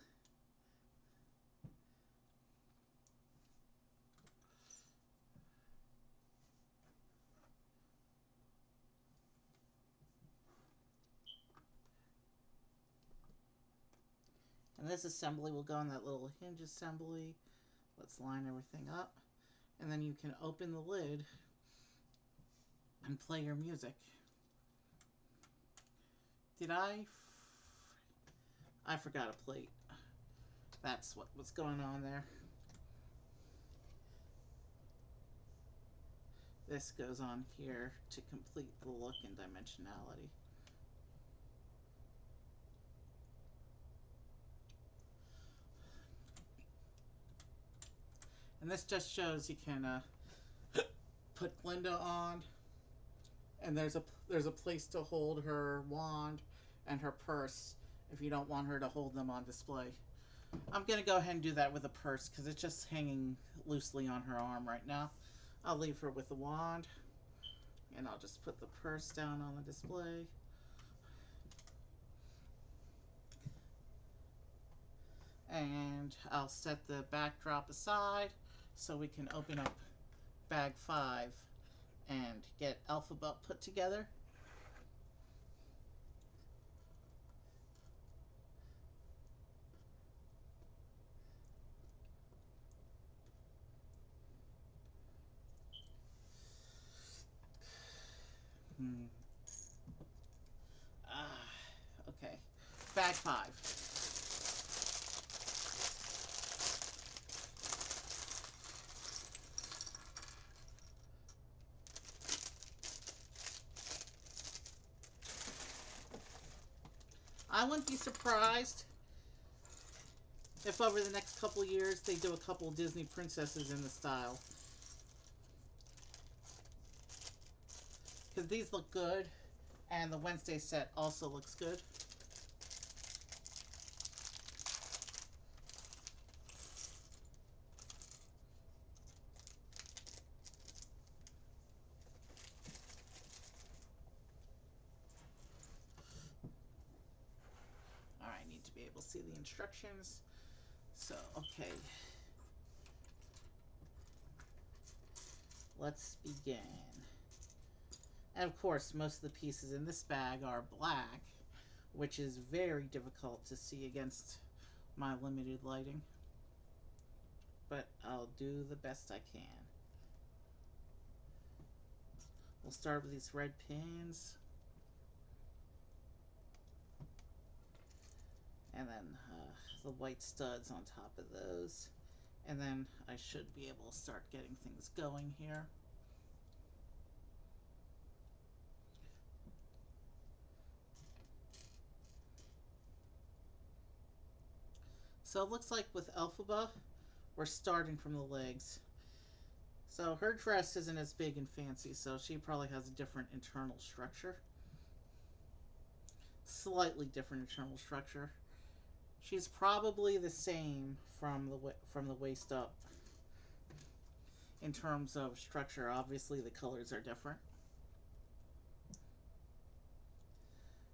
And this assembly will go in that little hinge assembly. Let's line everything up. And then you can open the lid and play your music. Did I forgot a plate. That's what's going on there. This goes on here to complete the look and dimensionality. And this just shows you can put Glinda on, and there's a place to hold her wand and her purse if you don't want her to hold them on display. I'm gonna go ahead and do that with a purse because it's just hanging loosely on her arm right now. I'll leave her with the wand, and I'll just put the purse down on the display. And I'll set the backdrop aside so we can open up bag 5 and get Alphabet put together. Okay. Bag 5. I wouldn't be surprised if over the next couple years they do a couple Disney princesses in the style. Because these look good, and the Wednesday set also looks good. Alright, I need to be able to see the instructions. So, okay. let's begin. And of course, most of the pieces in this bag are black, which is very difficult to see against my limited lighting. But I'll do the best I can. We'll start with these red pins. And then the white studs on top of those. And then I should be able to start getting things going here. So it looks like with Elphaba, we're starting from the legs. So her dress isn't as big and fancy, so she probably has a different internal structure. Slightly different internal structure. She's probably the same from the waist up. In terms of structure, obviously the colors are different.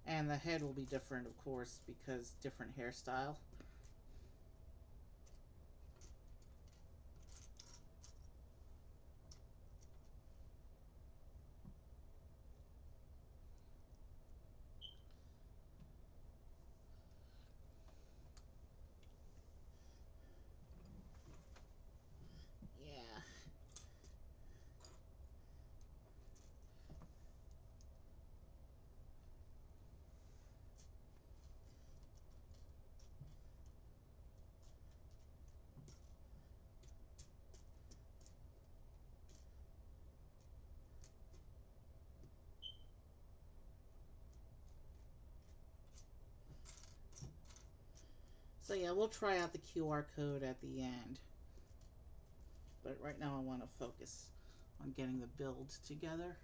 And the head will be different, of course, because different hairstyle. Yeah. So yeah, we'll try out the QR code at the end. But right now I want to focus on getting the build together.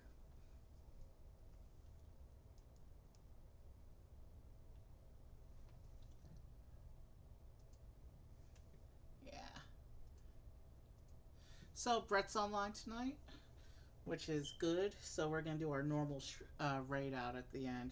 Yeah. So Brett's online tonight, which is good. So we're going to do our normal raid out at the end.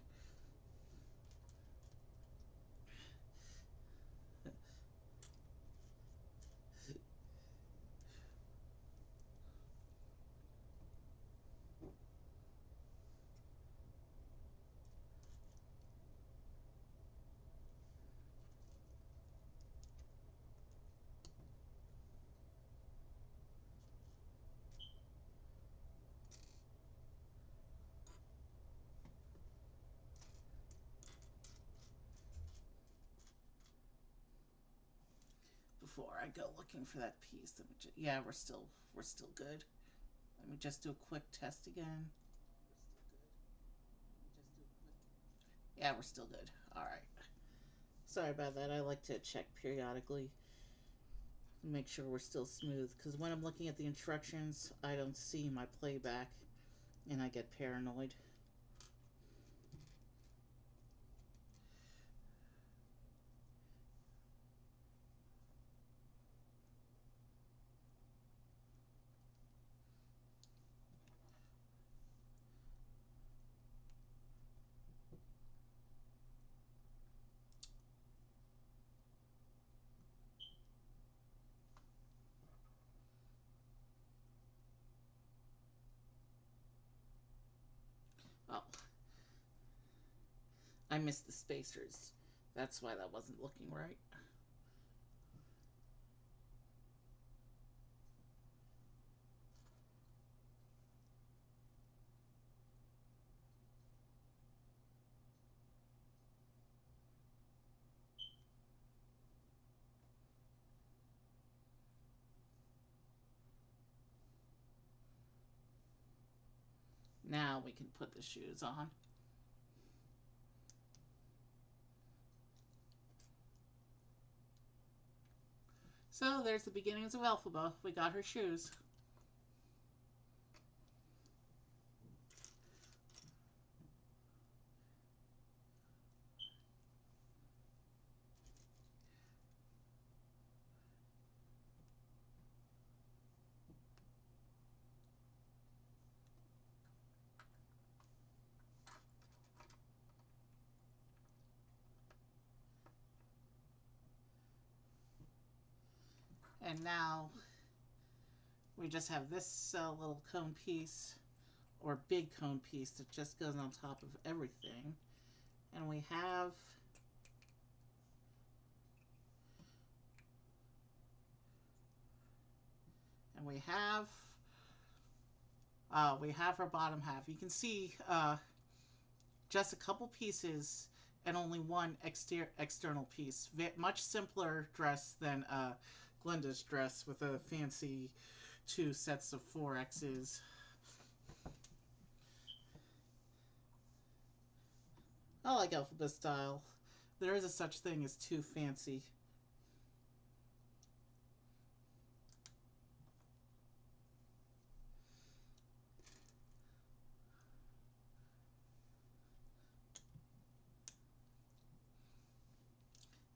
Before I go looking for that piece, yeah, we're still good. Let me just do a quick test again. Yeah, we're still good. All right. Sorry about that. I like to check periodically to make sure we're still smooth, because when I'm looking at the instructions, I don't see my playback, and I get paranoid. Oh, I missed the spacers. That's why that wasn't looking right. Now we can put the shoes on. So there's the beginnings of Elphaba. We got her shoes. And now We just have this little cone piece, or big cone piece, that just goes on top of everything. And we have we have our bottom half. You can see just a couple pieces and only one external piece. Much simpler dress than Glinda's dress with a fancy 2 sets of 4X's. I like Alphabet style. There is a such thing as too fancy.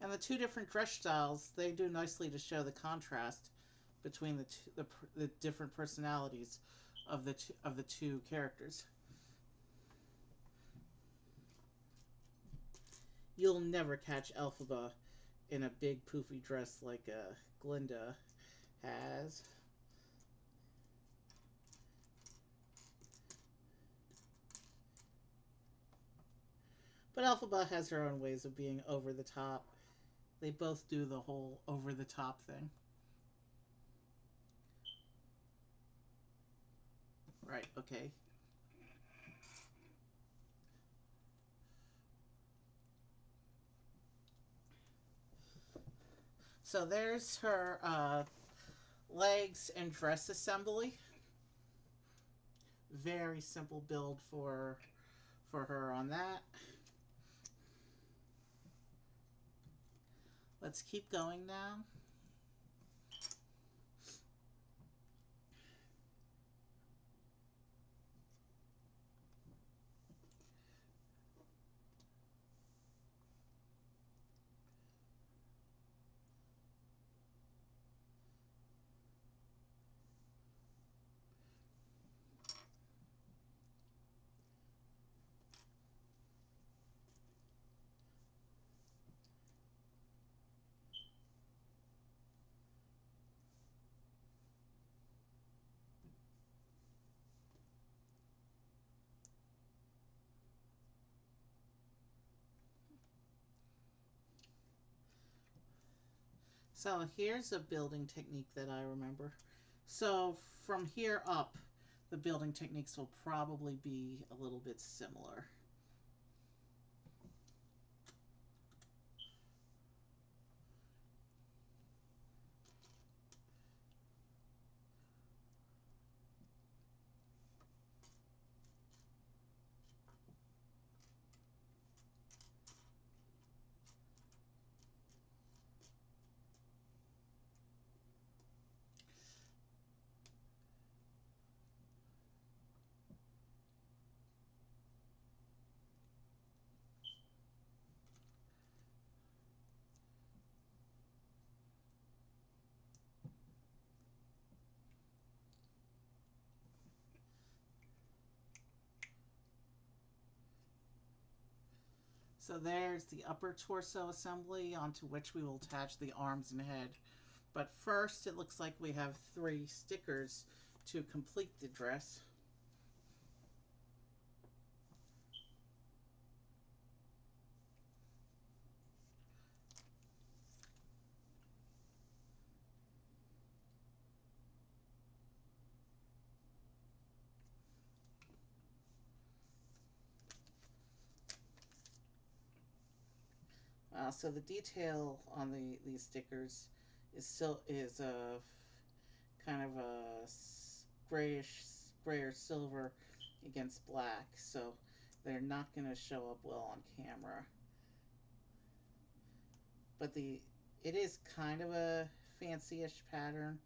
And the 2 different dress styles, they do nicely to show the contrast between the different personalities of the two characters. You'll never catch Elphaba in a big poofy dress like Glinda has. But Elphaba has her own ways of being over the top. They both do the whole over the top thing. Right, okay. So there's her legs and dress assembly. Very simple build for her on that. Let's keep going now. So here's a building technique that I remember. So from here up, the building techniques will probably be a little bit similar. So there's the upper torso assembly onto which we will attach the arms and head. But first, it looks like we have 3 stickers to complete the dress. So the detail on these stickers is still kind of a grayer silver against black, so they're not going to show up well on camera. But it is kind of a fancy-ish pattern,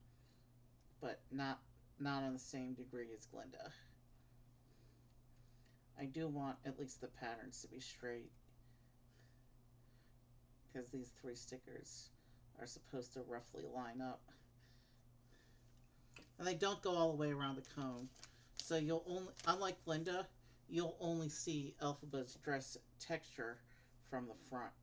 but not on the same degree as Glinda. I do want at least the patterns to be straight, because these 3 stickers are supposed to roughly line up. And they don't go all the way around the cone. So you'll only, unlike Glinda, you'll only see Elphaba's dress texture from the front.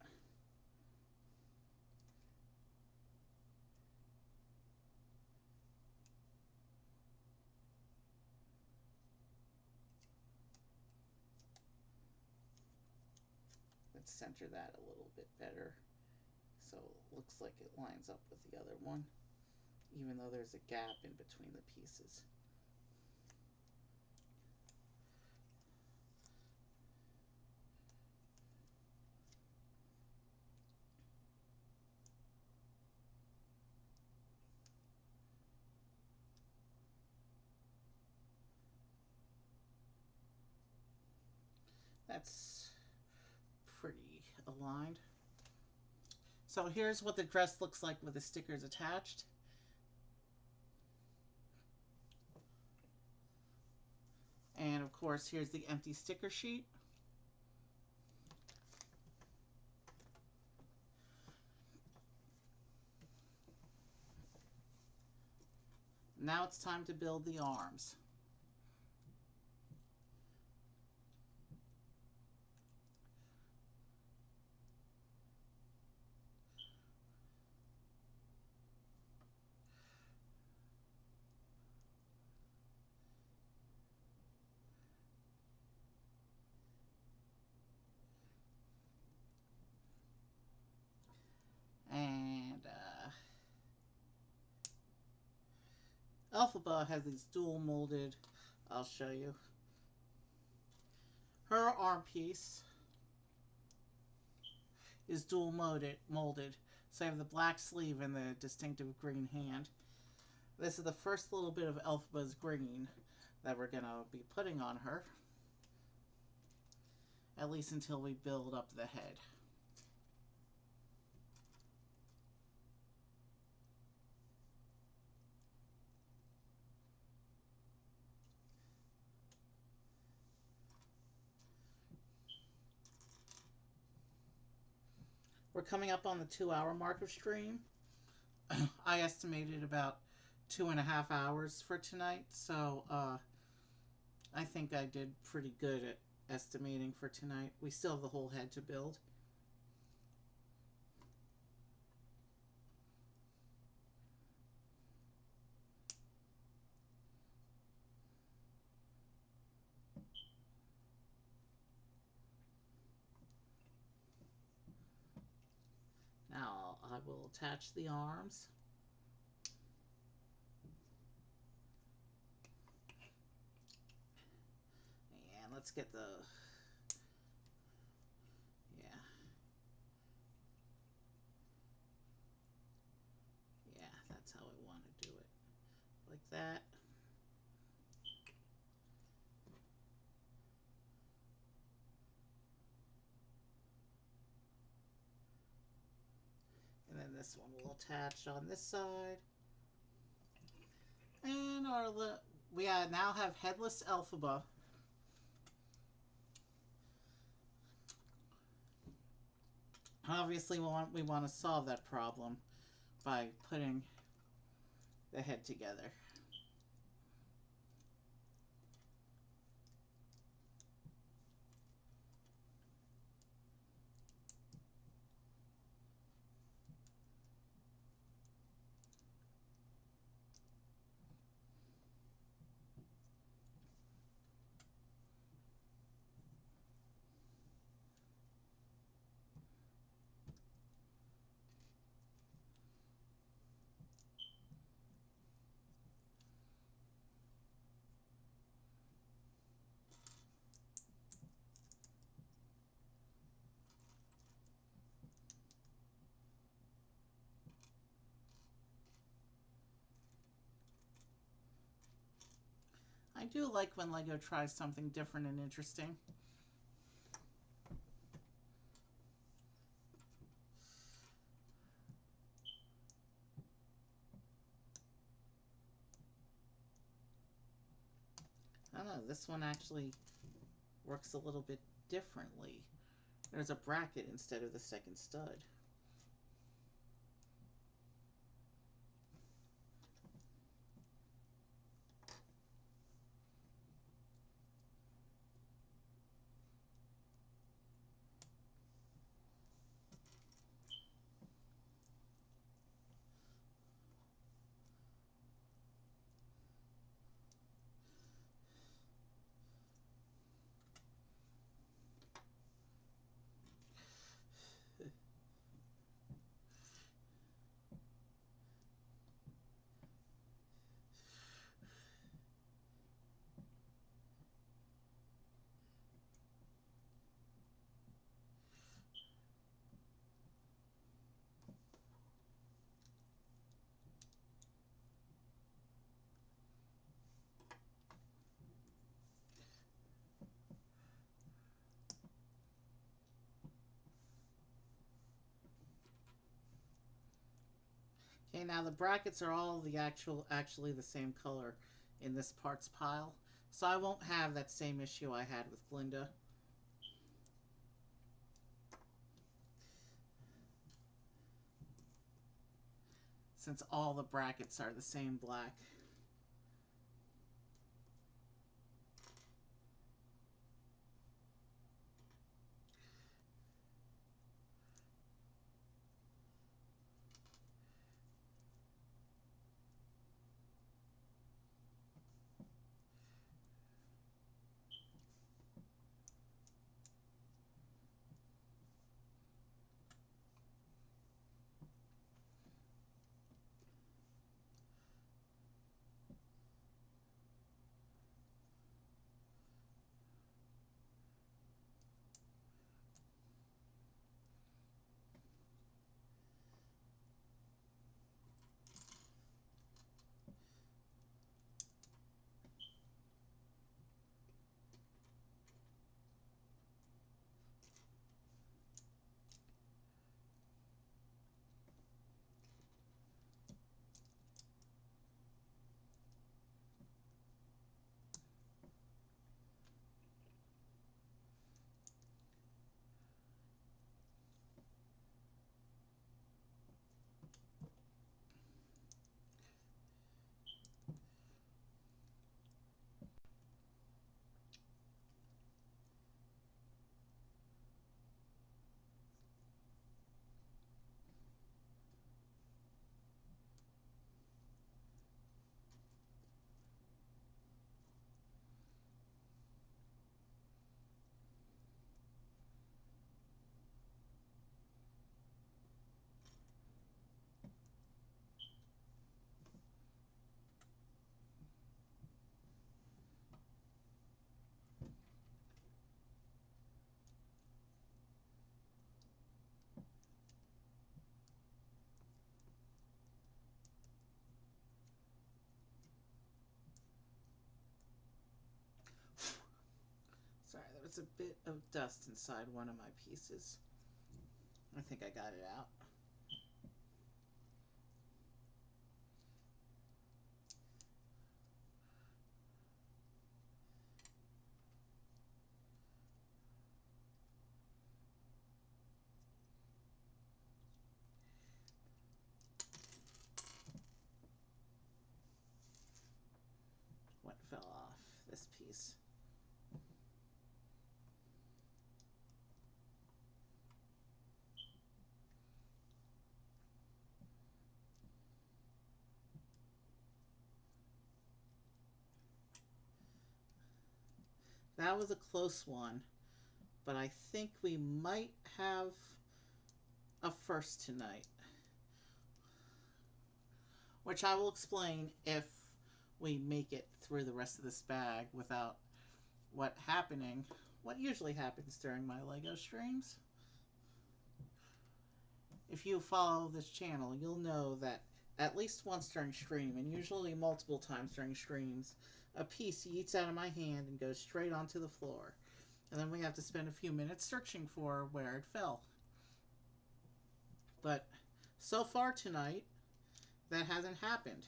let's center that a little bit better so it looks like it lines up with the other one, even though there's a gap in between the pieces. That's pretty aligned. So here's what the dress looks like with the stickers attached. And of course, here's the empty sticker sheet. Now it's time to build the arms. And Elphaba has these dual molded, I'll show you. Her arm piece is dual molded. So I have the black sleeve and the distinctive green hand. This is the first little bit of Elphaba's green that we're going to be putting on her. At least until we build up the head. We're coming up on the 2-hour mark of stream. I estimated about 2.5 hours for tonight, so I think I did pretty good at estimating for tonight. We still have the whole head to build. Now I will attach the arms. And let's get the, yeah. Yeah, that's how I want to do it. Like that. And then this one will attach on this side. And we now have headless Elphaba. Obviously, we want to solve that problem by putting the head together. I do like when Lego tries something different and interesting. I don't know, this one actually works a little bit differently. There's a bracket instead of the second stud. Okay, now the brackets are all actually the same color in this parts pile, so I won't have that same issue I had with Glinda. Since all the brackets are the same black. Sorry, there was a bit of dust inside one of my pieces. I think I got it out. What fell off? This piece. That was a close one, but I think we might have a first tonight, which I will explain if we make it through the rest of this bag without what usually happens during my LEGO streams. If you follow this channel, you'll know that at least once during stream, and usually multiple times during streams, a piece yeets out of my hand and goes straight onto the floor. And then we have to spend a few minutes searching for where it fell. But so far tonight, that hasn't happened.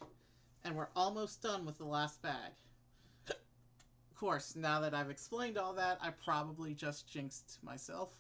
And we're almost done with the last bag. Of course, now that I've explained all that, I probably just jinxed myself.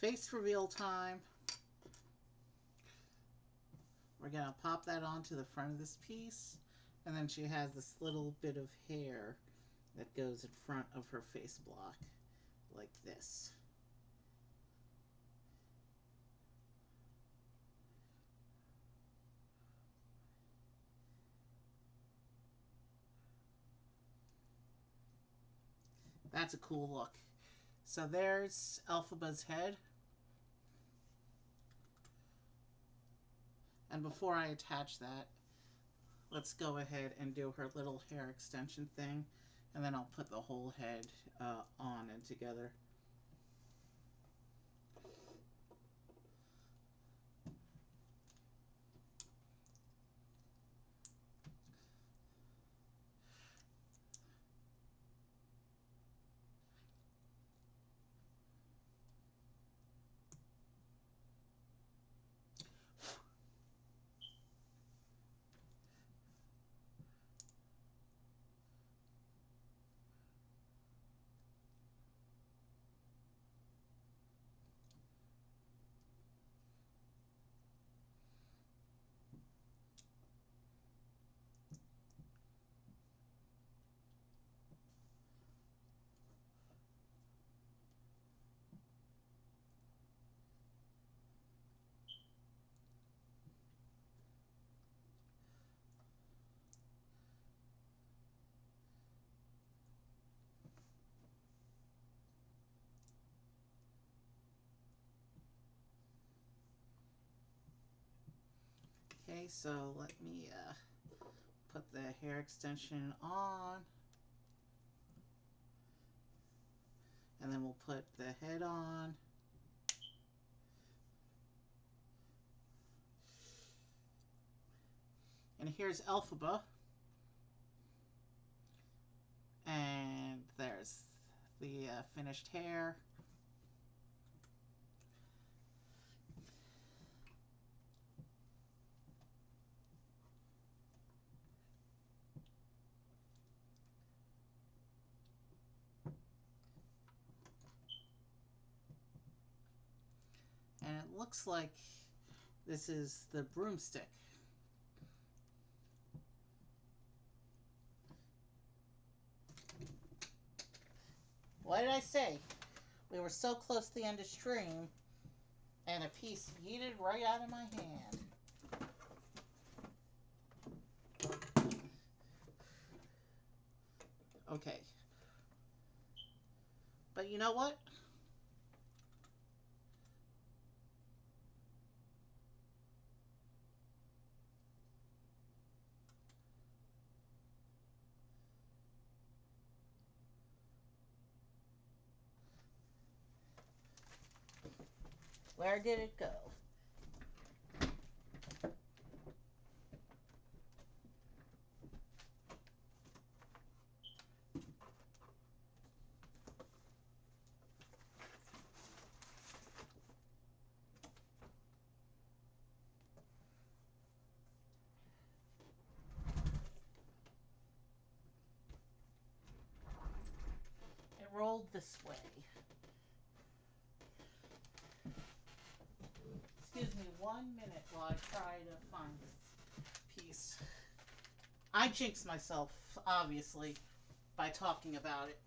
face reveal time. We're going to pop that onto the front of this piece. And then she has this little bit of hair that goes in front of her face block, like this. That's a cool look. So there's Elphaba's head. And before I attach that, let's go ahead and do her little hair extension thing. And then I'll put the whole head on and together. Okay, so let me put the hair extension on. And then we'll put the head on. And here's Elphaba. And there's the finished hair. And it looks like this is the broomstick. What did I say? We were so close to the end of stream, and a piece yeeted right out of my hand. Okay. But you know what? Where did it go? It rolled this way. Excuse me 1 minute while I try to find this piece. I jinxed myself, obviously, by talking about it.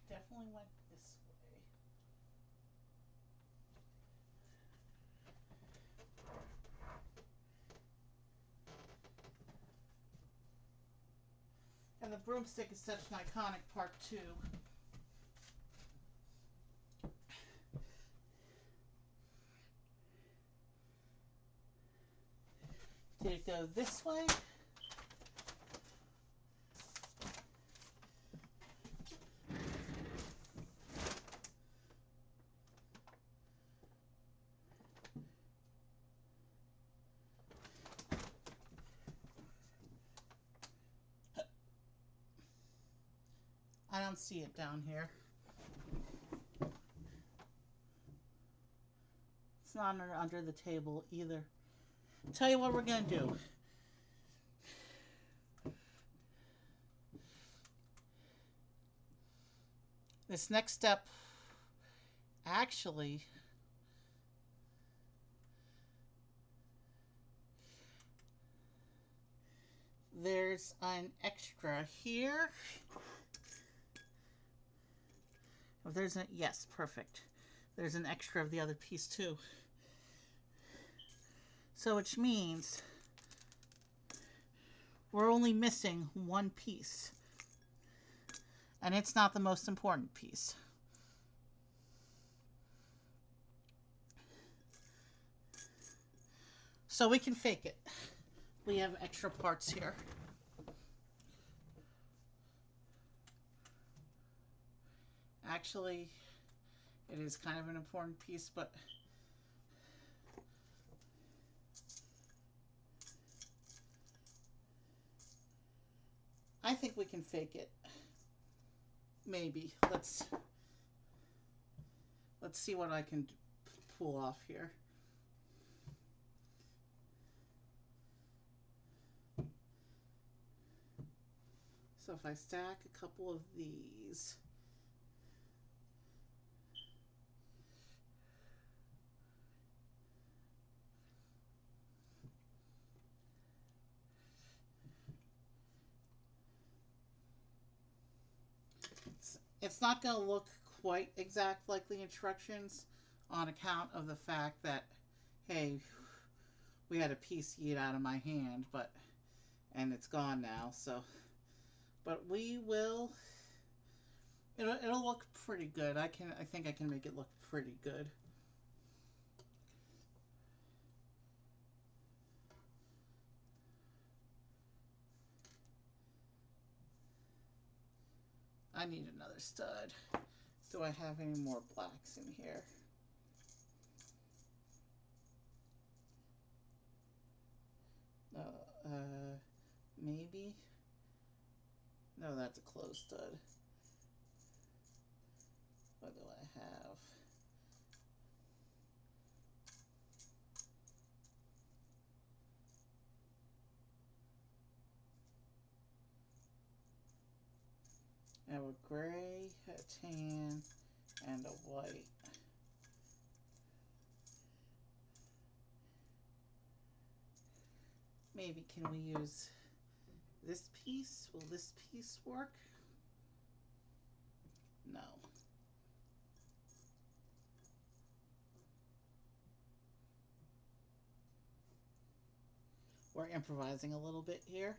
Definitely went this way. And the broomstick is such an iconic part too. Did it go this way? don't see it down here. It's not under the table either. Tell you what we're going to do. This next step, actually, there's an extra here. If there's a, yes, perfect. There's an extra of the other piece too. So which means we're only missing one piece. And it's not the most important piece. So we can fake it. We have extra parts here. Actually, it is kind of an important piece, but I think we can fake it. Maybe. Let's see what I can pull off here. So if I stack a couple of these, it's not going to look quite exact like the instructions on account of the fact that, hey, we had a piece eat out of my hand, and it's gone now, so, but we will, it'll look pretty good. I think I can make it look pretty good. I need another stud. Do I have any more blacks in here? No, maybe? No, that's a closed stud. What do I have? I have a gray, a tan, and a white. Maybe can we use this piece? Will this piece work? No. We're improvising a little bit here.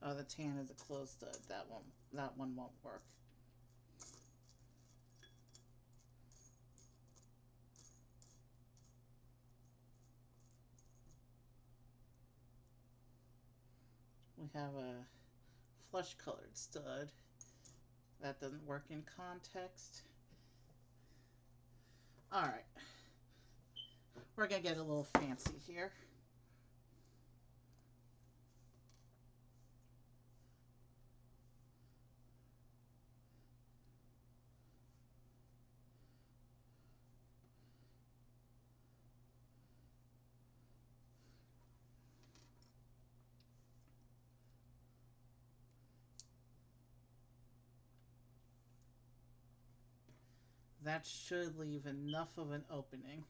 Oh, the tan is a closed stud. That one won't work. We have a flesh colored stud. That doesn't work in context. Alright. We're going to get a little fancy here. That should leave enough of an opening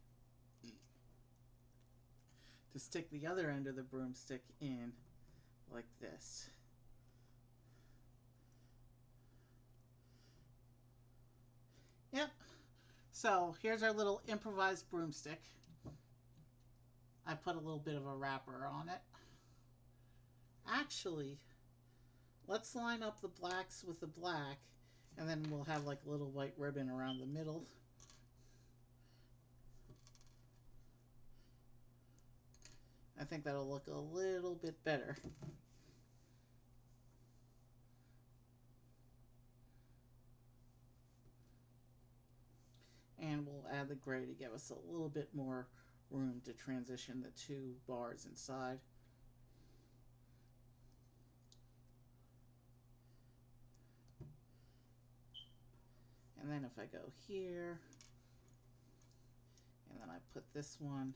to stick the other end of the broomstick in like this. Yep. So here's our little improvised broomstick. I put a little bit of a wrapper on it. Actually, let's line up the blacks with the black, and then we'll have like a little white ribbon around the middle. I think that'll look a little bit better. add the gray to give us a little bit more room to transition the two bars inside. And then if I go here, and then I put this one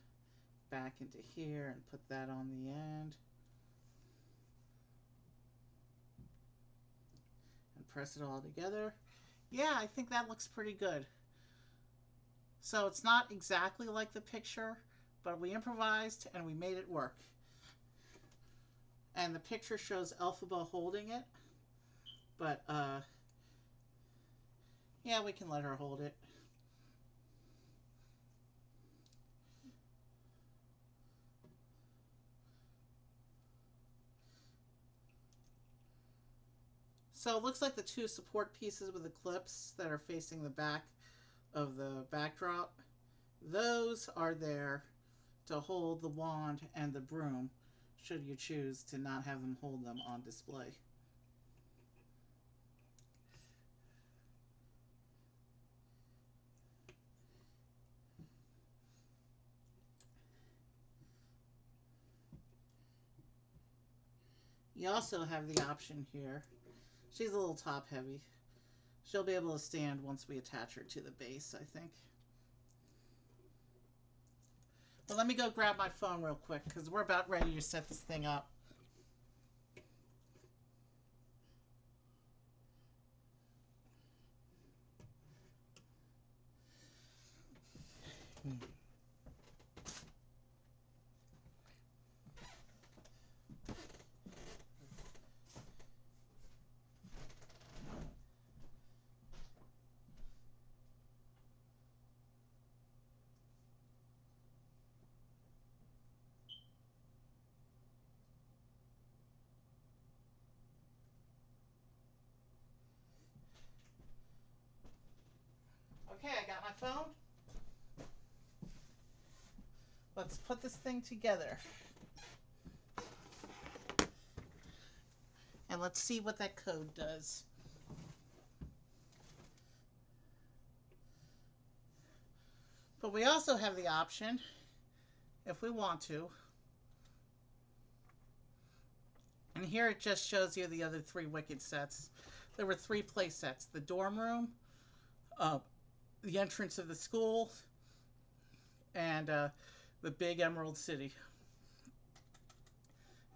back into here and put that on the end, and press it all together. Yeah, I think that looks pretty good. So it's not exactly like the picture, but we improvised and we made it work. And the picture shows Elphaba holding it, but yeah, we can let her hold it. So it looks like the two support pieces with the clips that are facing the back of the backdrop, those are there to hold the wand and the broom, should you choose to not have them hold them on display. You also have the option here. She's a little top heavy. She'll be able to stand once we attach her to the base, I think. Well, let me go grab my phone real quick because we're about ready to set this thing up. Okay, I got my phone. Let's put this thing together. And let's see what that code does. But we also have the option, if we want to, and here it just shows you the other three Wicked sets. There were 3 play sets: the dorm room, the entrance of the school, and the big Emerald City.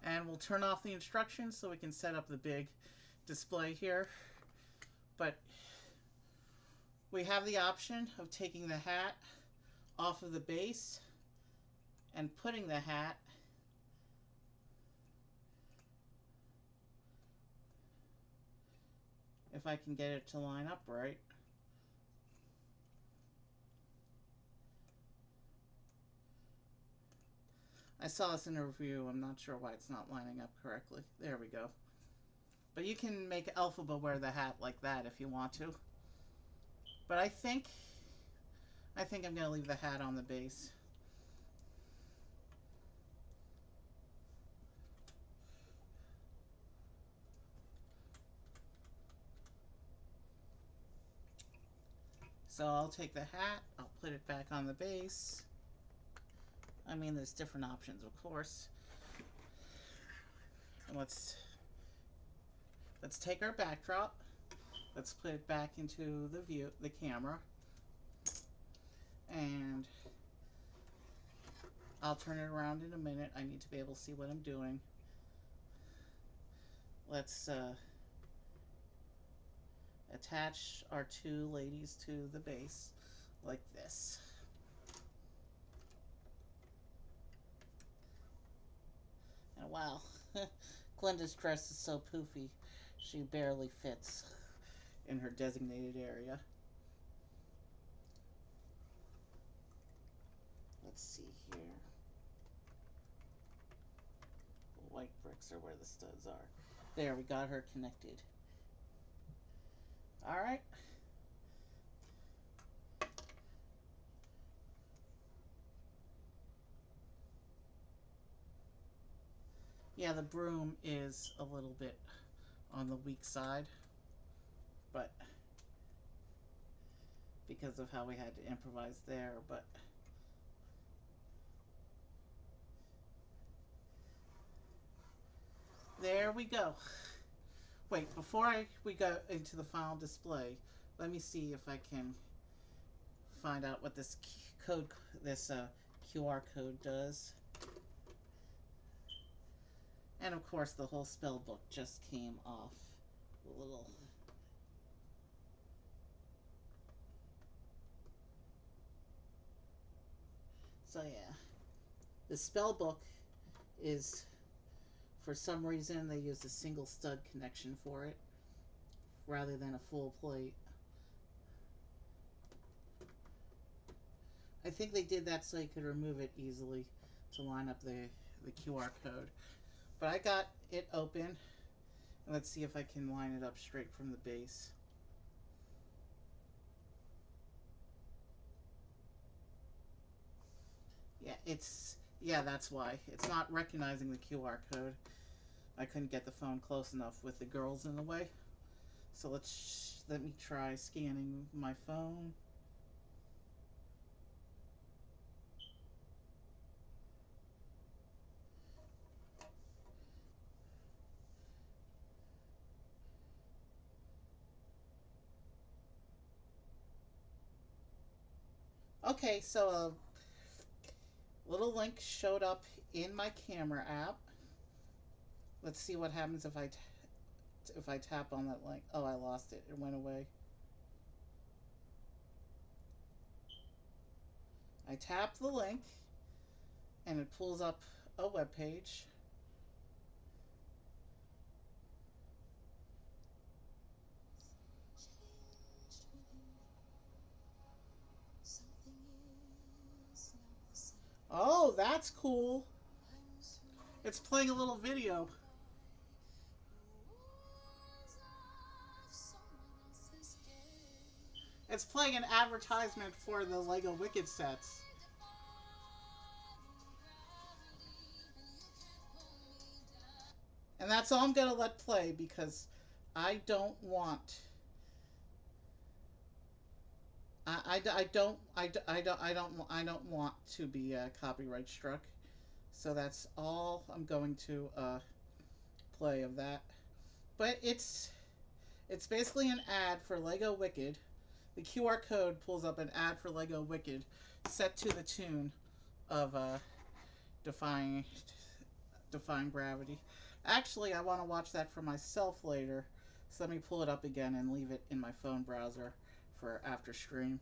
And we'll turn off the instructions so we can set up the big display here. But we have the option of taking the hat off of the base and putting the hat if I can get it to line up right. I saw this in a review. I'm not sure why it's not lining up correctly. There we go. But you can make Elphaba wear the hat like that if you want to. But I think I'm going to leave the hat on the base. So I'll take the hat, I'll put it back on the base. I mean, there's different options, of course. And let's take our backdrop. Let's put it back into the camera. And I'll turn it around in a minute. I need to be able to see what I'm doing. Let's attach our 2 ladies to the base like this. And wow, Glenda's dress is so poofy, she barely fits in her designated area. Let's see here. The white bricks are where the studs are. There, we got her connected. Alright. Yeah, the broom is a little bit on the weak side, but because of how we had to improvise there, but there we go. Wait, before we go into the final display, let me see if I can find out what this code, this QR code does. And of course, the whole spell book just came off. A little. So yeah, the spell book is, for some reason, they used a single stud connection for it rather than a full plate. I think they did that so you could remove it easily to line up the QR code. But I got it open. Let's see if I can line it up straight from the base. Yeah, that's why. It's not recognizing the QR code. I couldn't get the phone close enough with the girls in the way. So let me try scanning my phone. Okay, so a little link showed up in my camera app. Let's see what happens if I tap on that link. Oh, I lost it. It went away. I tap the link and it pulls up a web page. Oh, that's cool. It's playing a little video. It's playing an advertisement for the Lego Wicked sets. And that's all I'm going to let play because I don't want I don't want to be copyright struck. So that's all I'm going to play of that. But it's basically an ad for Lego Wicked. The QR code pulls up an ad for Lego Wicked set to the tune of Defying Defying Gravity. Actually, I want to watch that for myself later. So let me pull it up again and leave it in my phone browser for after stream.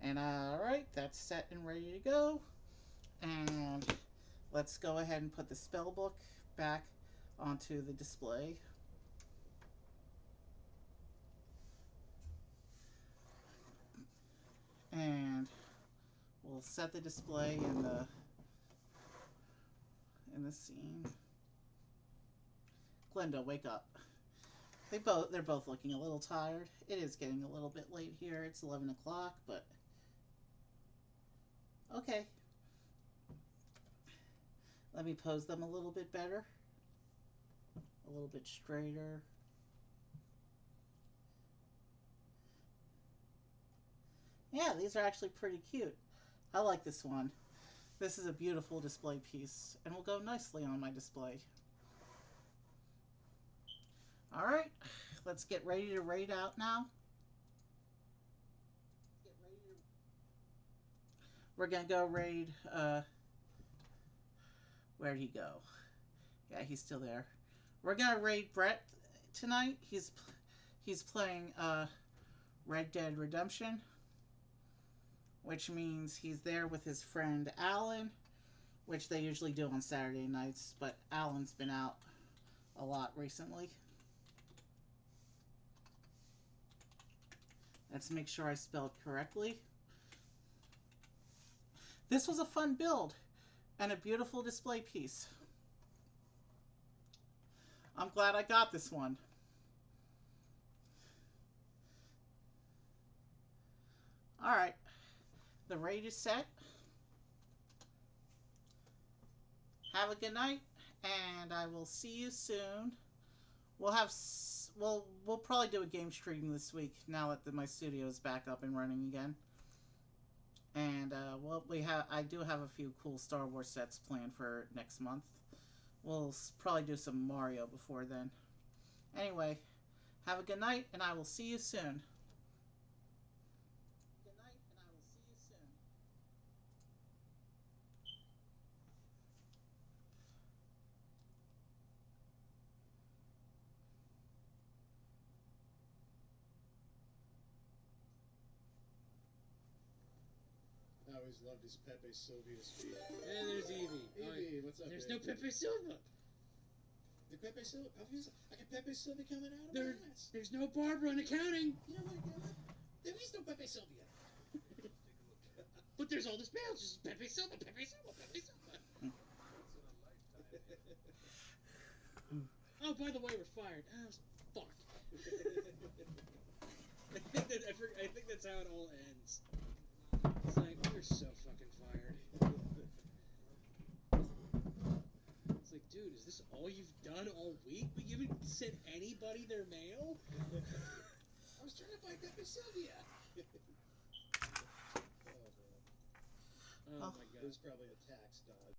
And alright, that's set and ready to go. And let's go ahead and put the spell book back onto the display. And we'll set the display in the scene. Glenda, wake up. They're both looking a little tired. It is getting a little bit late here. It's 11 o'clock, but okay. Let me pose them a little bit better. A little bit straighter. Yeah, these are actually pretty cute. I like this one. This is a beautiful display piece and will go nicely on my display. Alright, let's get ready to raid out now. We're going to go raid, where'd he go? Yeah, he's still there. We're going to raid Brett tonight. He's playing Red Dead Redemption, which means he's there with his friend Alan, which they usually do on Saturday nights, but Alan's been out a lot recently. Let's make sure I spelled correctly. This was a fun build and a beautiful display piece. I'm glad I got this one. Alright, the raid is set. Have a good night, and I will see you soon. We'll have we'll probably do a game stream this week now that my studio is back up and running again. And well, I do have a few cool Star Wars sets planned for next month. We'll probably do some Mario before then. Anyway, have a good night, and I will see you soon. Good night, and I will see you soon. I always loved his Pepe Sylvia speech. And there's Evie. Evie, what's up? There's baby? no Pepe Silva. The Pepe Sylvia. I got Pepe Sylvia coming out of my ass. There's no Barbara in accounting. You know what? There is no Pepe Sylvia. But there's all this mail. Just Pepe Silva, Pepe Silva, Pepe Silva. Oh, by the way, we're fired. Oh, fuck. I think that's how it all ends. It's like, we're so fucking fired. It's like, dude, is this all you've done all week? But you haven't sent anybody their mail? I was trying to find Pepe Sylvia. Oh my god. It was probably a tax dodge.